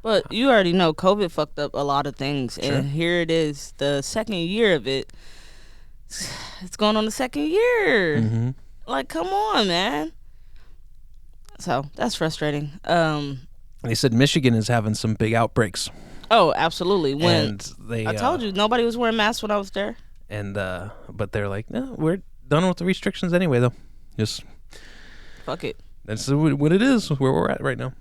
But you already know COVID fucked up a lot of things, and here it is, the 2nd year of it. It's going on the 2nd year. Mm-hmm. Like, come on, man. So that's frustrating. They said Michigan is having some big outbreaks. Oh, absolutely. When I told you nobody was wearing masks when I was there. And but they're like, no, we're done with the restrictions anyway, though. Just fuck it. That's what it is. Where we're at right now.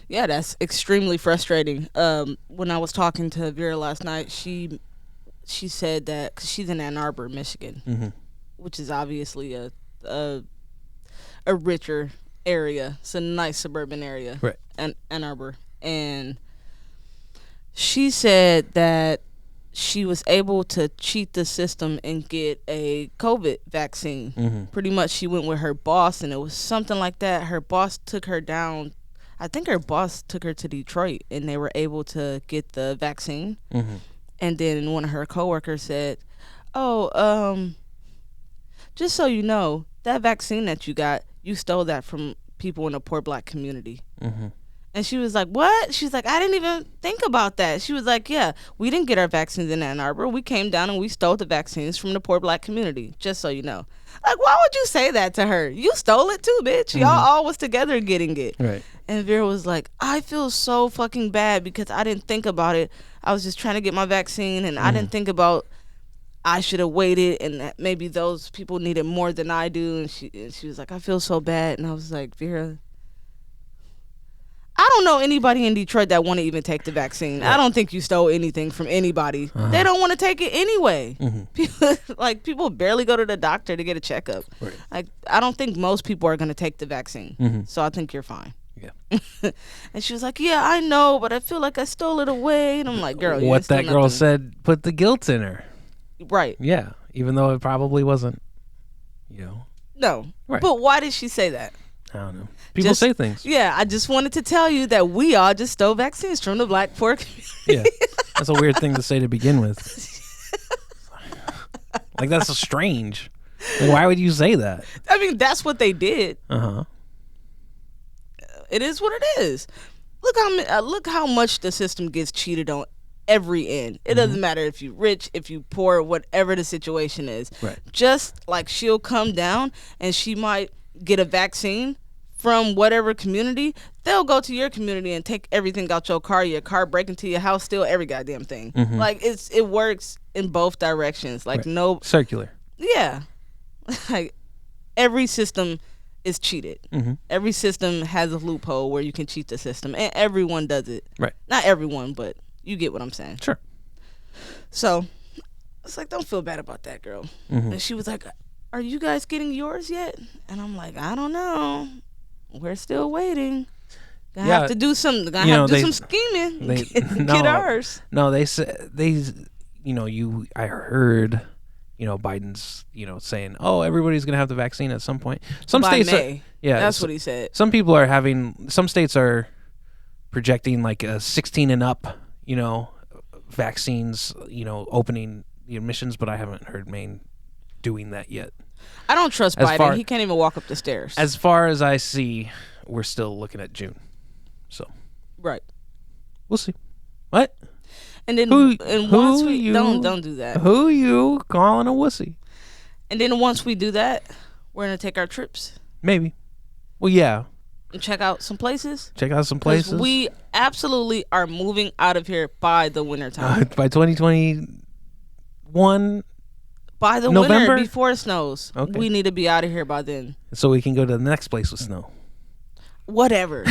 Yeah, that's extremely frustrating. When I was talking to Vera last night, she said that, cause she's in Ann Arbor, Michigan, mm-hmm. which is obviously a richer area. It's a nice suburban area, right? Ann Arbor, and she said that she was able to cheat the system and get a COVID vaccine. Mm-hmm. Pretty much, she went with her boss, and it was something like that. Her boss took her down. I think her boss took her to Detroit, and they were able to get the vaccine. Mm-hmm. And then one of her coworkers said, "Oh, just so you know, that vaccine that you got, you stole that from people in the poor black community." Mm-hmm. And she was like, "What?" She's like, "I didn't even think about that." She was like, "Yeah, we didn't get our vaccines in Ann Arbor. We came down and we stole the vaccines from the poor black community, just so you know." Like, why would you say that to her? You stole it too, bitch. Mm-hmm. Y'all all was together getting it. Right. And Vera was like, "I feel so fucking bad because I didn't think about it. I was just trying to get my vaccine, and I didn't think about I should have waited, and that maybe those people needed more than I do." And she was like, "I feel so bad." And I was like, "Vera, I don't know anybody in Detroit that want to even take the vaccine. Right. I don't think you stole anything from anybody. Uh-huh. They don't want to take it anyway. Mm-hmm. People barely go to the doctor to get a checkup. Right. Like, I don't think most people are going to take the vaccine. Mm-hmm. So I think you're fine." Yeah. And she was like, "Yeah, I know, but I feel like I stole it away." And I'm like, "Girl, you what that girl nothing. Said put the guilt in her." Right. Yeah. Even though it probably wasn't, No. Right. But why did she say that? I don't know. People say things. Yeah, I just wanted to tell you that we all just stole vaccines from the black poor community. Yeah. That's a weird thing to say to begin with. Like, that's so strange. Like, why would you say that? I mean, that's what they did. Uh-huh. It is what it is. Look how much the system gets cheated on every end. It doesn't matter if you're rich, if you poor, whatever the situation is. Right. Just like she'll come down and she might get a vaccine from whatever community, they'll go to your community and take everything out your car break into your house, steal every goddamn thing. Mm-hmm. Like, it works in both directions. Like, no circular. Yeah. Like, every system is cheated. Mm-hmm. Every system has a loophole where you can cheat the system, and everyone does it. Right. Not everyone, but you get what I'm saying. Sure. So it's like, don't feel bad about that, girl. Mm-hmm. And she was like, "Are you guys getting yours yet?" And I'm like, "I don't know. We're still waiting. Gonna have to do some. Gonna have to do some scheming. Get ours." No, they said I heard, Biden's, saying, "Oh, everybody's gonna have the vaccine at some point." Some by states, May. That's what he said. Some people are having. Some states are projecting like a 16 and up, vaccines, opening the admissions, but I haven't heard Maine doing that yet. I don't trust Biden. He can't even walk up the stairs. As far as I see, we're still looking at June. So, right. We'll see. What? And then once we don't do that. Who you calling a wussy? And then once we do that, we're gonna take our trips Maybe. Well, yeah. and check out some places. Check out some 'Cause places. we absolutely are moving out of here by the winter time. By 2021, By the November? winter, before it snows. Okay. We need to be out of here by then. so we can go to the next place with snow. Whatever.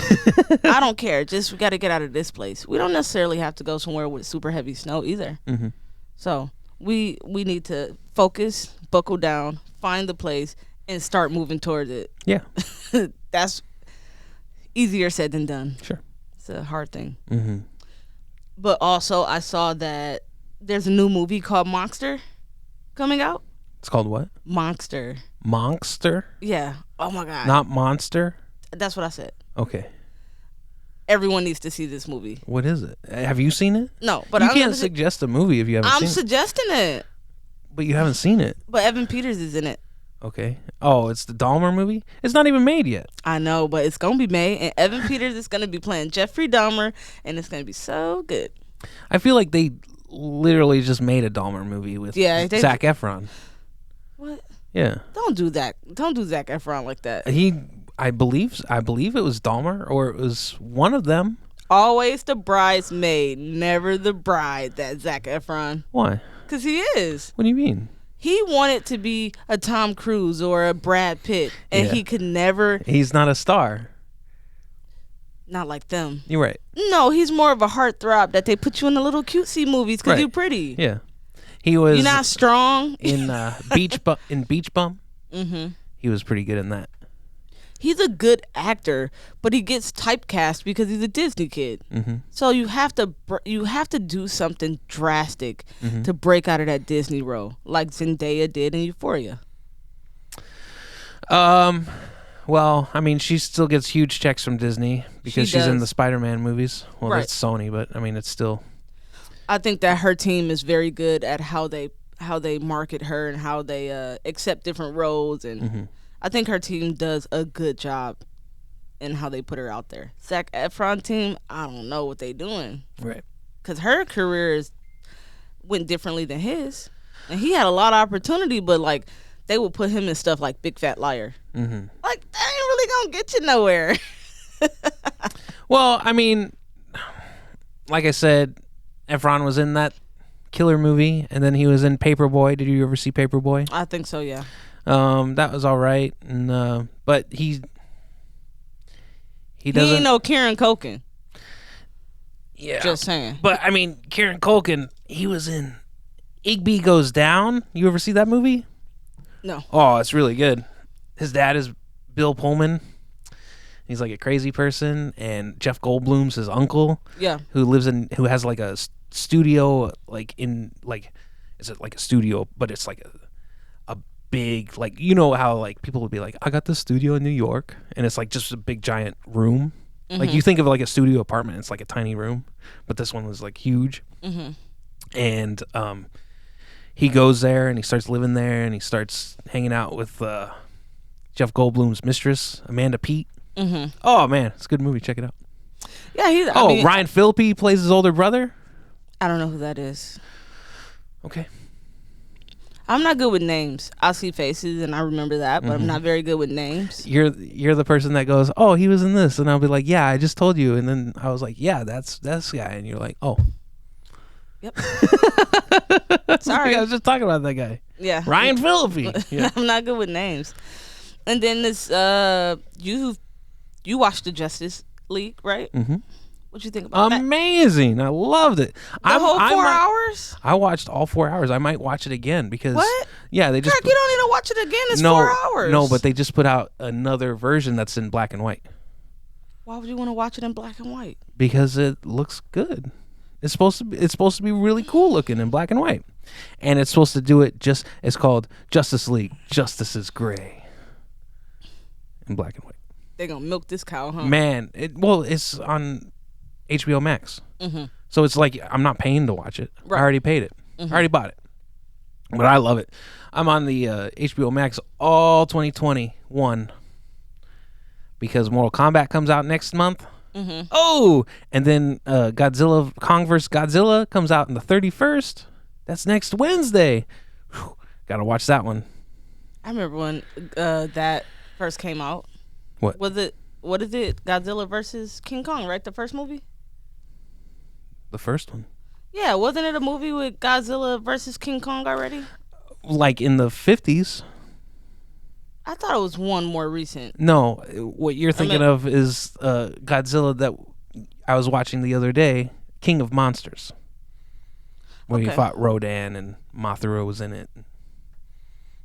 I don't care. Just we got to get out of this place. We don't necessarily have to go somewhere with super heavy snow either. Mm-hmm. So we need to focus, buckle down, find the place, and start moving towards it. Yeah. That's easier said than done. Sure. It's a hard thing. Mm-hmm. But also, I saw that there's a new movie called Monster coming out. It's called what? Monster. Monster? Yeah. Oh my God. Not monster? That's what I said. Okay. Everyone needs to see this movie. What is it? Have you seen it? No, but you I'm can't gonna suggest a movie if you haven't I'm seen it. suggesting it. But you haven't seen it. But Evan Peters is in it. Okay. Oh, it's the Dahmer movie? It's not even made yet. I know, but it's gonna be made, and Evan Peters is gonna be playing Jeffrey Dahmer, and it's gonna be so good. I feel like they literally just made a Dahmer movie with Yeah, they- Zac Efron. What? Yeah. Don't do that. Don't do Zac Efron like that. I believe it was Dahmer, or it was one of them. Always the bridesmaid, never the bride. That Zac Efron, Why? cause he is. What do you mean? He wanted to be a Tom Cruise or a Brad Pitt, and Yeah. he could never. He's not a star. Not like them. You're right. No, he's more of a heartthrob that they put you in the little cutesy movies because Right. you're pretty. Yeah. He was You're not strong. in Beach Bum. Mm-hmm. He was pretty good in that. He's a good actor, but he gets typecast because he's a Disney kid. Mm-hmm. So you have to do something drastic Mm-hmm. to break out of that Disney role, like Zendaya did in Euphoria. Well, I mean, she still gets huge checks from Disney because She she's in does. the Spider-Man movies. Well, Right. that's Sony, but I mean, it's still. I think that her team is very good at how they market her and how they accept different roles, and Mm-hmm. I think her team does a good job in how they put her out there. Zac Efron team, I don't know what they doing Right. because her career went differently than his, and he had a lot of opportunity, but like they would put him in stuff like Big Fat Liar. Mm-hmm. Like that ain't really gonna get you nowhere. Well, I mean, like I said, Efron was in that killer movie, and then he was in Paperboy. Did you ever see Paperboy? I think so, yeah. That was all right, and but he He doesn't. ain't no Kieran Culkin. Yeah, Just saying. but I mean, Kieran Culkin, he was in Igby Goes Down. You ever see that movie? No. Oh, it's really good. His dad is Bill Pullman. He's like a crazy person, and Jeff Goldblum's his uncle, Yeah. who has like a studio, like in like, is it like a studio? But it's like a big, like, you know how like people would be like, I got this studio in New York, and it's like just a big giant room. Like you think of like a studio apartment, it's like a tiny room, but this one was like huge. Mm-hmm. And he goes there and he starts living there and he starts hanging out with Jeff Goldblum's mistress, Amanda Peet. Mm-hmm. Oh man, it's a good movie. Check it out. Yeah, Oh, Ryan Phillippe plays his older brother. I don't know who that is. Okay. I'm not good with names. I see faces and I remember that, but I'm not very good with names. You're the person that goes, oh, he was in this, and I'll be like, yeah, I just told you, and then I was like, yeah, that's this guy, and you're like, oh, Yep. sorry, I was just talking about that guy, Yeah. Ryan Phillippe. Yeah. I'm not good with names. And then this you watched the Justice League, right? Mm-hmm. What you think about that? Amazing! I loved it. The whole 4 hours? I watched all 4 hours. I might watch it again because What? Yeah, they just Kirk, you don't need to watch it again. It's no 4 hours. no, but they just put out another version that's in black and white why would you want to watch it in black and white? because it looks good. It's supposed to be really cool looking in black and white, and it's supposed to do it just. It's called Justice League. Justice is gray in black and white. They're gonna milk this cow, huh? Man, it's on HBO Max. Mm-hmm. So it's like I'm not paying to watch it. Right. I already paid it. I already bought it. But I love it. I'm on the HBO Max all 2021 because Mortal Kombat comes out next month. Mm-hmm. Oh, and then Kong vs. Godzilla comes out on the 31st. That's next Wednesday. Whew. Gotta watch that one. I remember when that first came out. What? Was it? What is it? Godzilla versus King Kong, right? The first movie. The first one? Yeah, wasn't it a movie with Godzilla versus King Kong already? Like in the 50s? I thought it was one more recent. No, what you're thinking of is Godzilla that I was watching the other day, King of Monsters. Where he fought Rodan and Mothra was in it.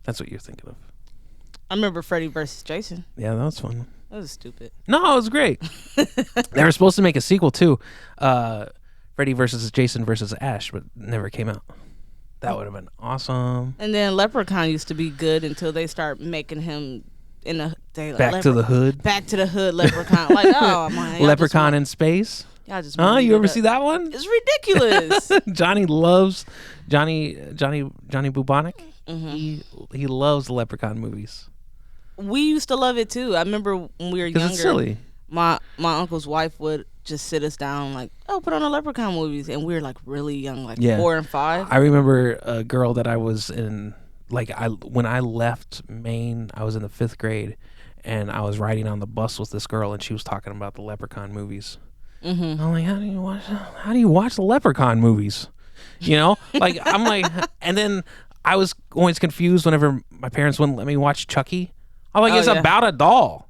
That's what you're thinking of. I remember Freddy versus Jason. Yeah, that was fun. That was stupid. No, it was great. They were supposed to make a sequel too, Freddy versus Jason versus Ash, but it never came out. That would have been awesome. And then Leprechaun used to be good until they start making him in a Back to the Hood. Back to the Hood Leprechaun. Like, oh my, Leprechaun in space. Y'all just You ever see that one? It's ridiculous. Johnny loves Johnny Bubonic. Mm-hmm. He loves the Leprechaun movies. We used to love it too. I remember when we were younger. It's silly. My uncle's wife would just sit us down like, oh, put on the Leprechaun movies, and we were like really young, like 4 and 5. I remember a girl that I was in, like when I left Maine, I was in the 5th grade, and I was riding on the bus with this girl, and she was talking about the Leprechaun movies. Mm-hmm. I'm like, how do you watch the Leprechaun movies? You know, like I'm like, and then I was always confused whenever my parents wouldn't let me watch Chucky. I'm like, it's about a doll.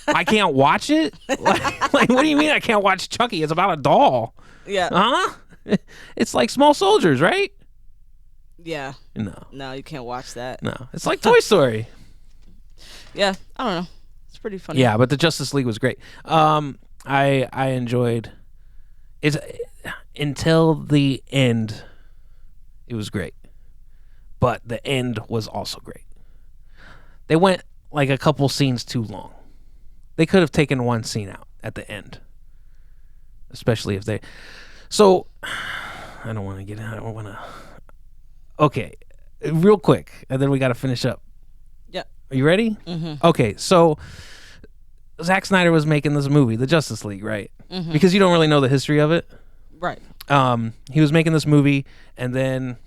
I can't watch it? Like, what do you mean I can't watch Chucky? It's about a doll. Yeah. Huh? It's like Small Soldiers, right? Yeah. No, you can't watch that. No. It's like Toy Story. Yeah. I don't know. It's pretty funny. Yeah, but the Justice League was great. I enjoyed it until the end. It was great. But the end was also great. They went like a couple scenes too long. They could have taken one scene out at the end. Especially if they... So, I don't want to... Okay, real quick, and then we got to finish up. Yeah. Are you ready? Mm-hmm. Okay, so Zack Snyder was making this movie, The Justice League, right? Mm-hmm. Because you don't really know the history of it. Right. He was making this movie, and then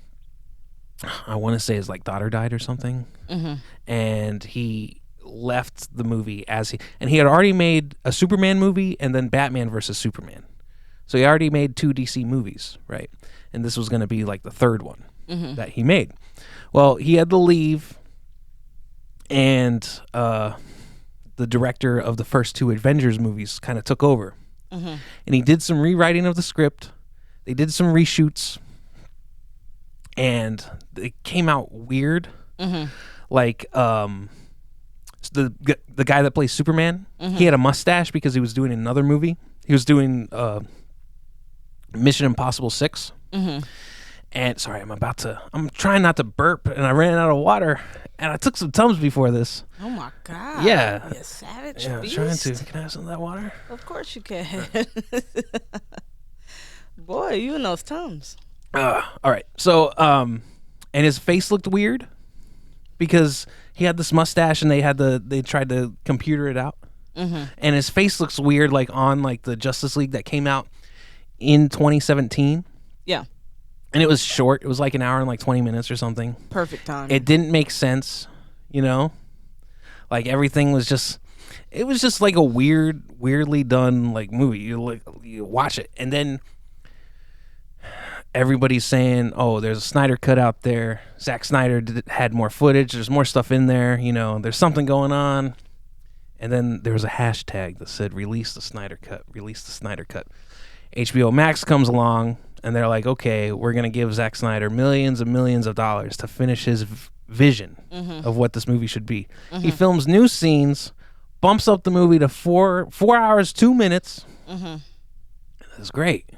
I want to say his daughter died or something. Mm-hmm. And he left the movie and he had already made a Superman movie and then Batman versus Superman. So he already made 2 DC movies, right? And this was going to be like the 3rd one that he made. Well, he had to leave, and the director of the first 2 Avengers movies kind of took over. Mm-hmm. And he did some rewriting of the script. They did some reshoots, and it came out weird. Mm-hmm. Like the guy that plays Superman, he had a mustache because he was doing another movie. He was doing Mission Impossible 6. Mm-hmm. And sorry, I'm trying not to burp, and I ran out of water, and I took some Tums before this. Oh my God. Yeah. You savage yeah, beast. Trying to. Can I have some of that water? Of course you can. Boy, you and those Tums. All right. So, and his face looked weird because he had this mustache, and they tried to computer it out. Mm-hmm. And his face looks weird, like on the Justice League that came out in 2017. Yeah. And it was short. It was like an hour and 20 minutes or something. Perfect time. It didn't make sense, you know? Like everything was just, it was just like a weirdly done movie. You watch it, and then everybody's saying, "Oh, there's a Snyder cut out there. Zack Snyder had more footage. There's more stuff in there. You know, there's something going on." And then there was a hashtag that said, "Release the Snyder cut. Release the Snyder cut." HBO Max comes along, and they're like, "Okay, we're gonna give Zack Snyder millions and millions of dollars to finish his vision of what this movie should be." Mm-hmm. He films new scenes, bumps up the movie to 4 hours 2 minutes. Mm-hmm. It's great.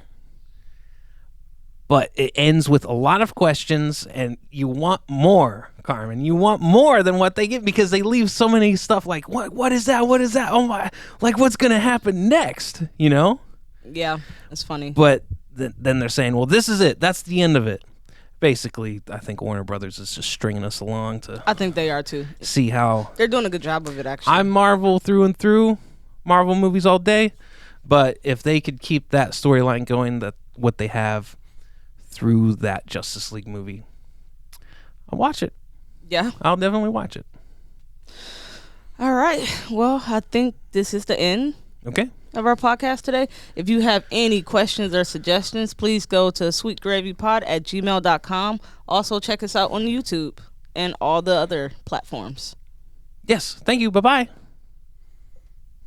But it ends with a lot of questions, and you want more, Carmen. You want more than what they give, because they leave so many stuff like, what is that? What is that? Oh my, what's going to happen next? You know? Yeah, it's funny. But then they're saying, well, this is it. That's the end of it. Basically, I think Warner Brothers is just stringing us along to... I think they are, too. See how... They're doing a good job of it, actually. I'm Marvel through and through. Marvel movies all day. But if they could keep that storyline going, that what they have through that Justice League movie, I'll watch it. Yeah. I'll definitely watch it. All right. Well, I think this is the end Okay. of our podcast today. If you have any questions or suggestions, please go to sweetgravypod@gmail.com. Also, check us out on YouTube and all the other platforms. Yes. Thank you. Bye-bye.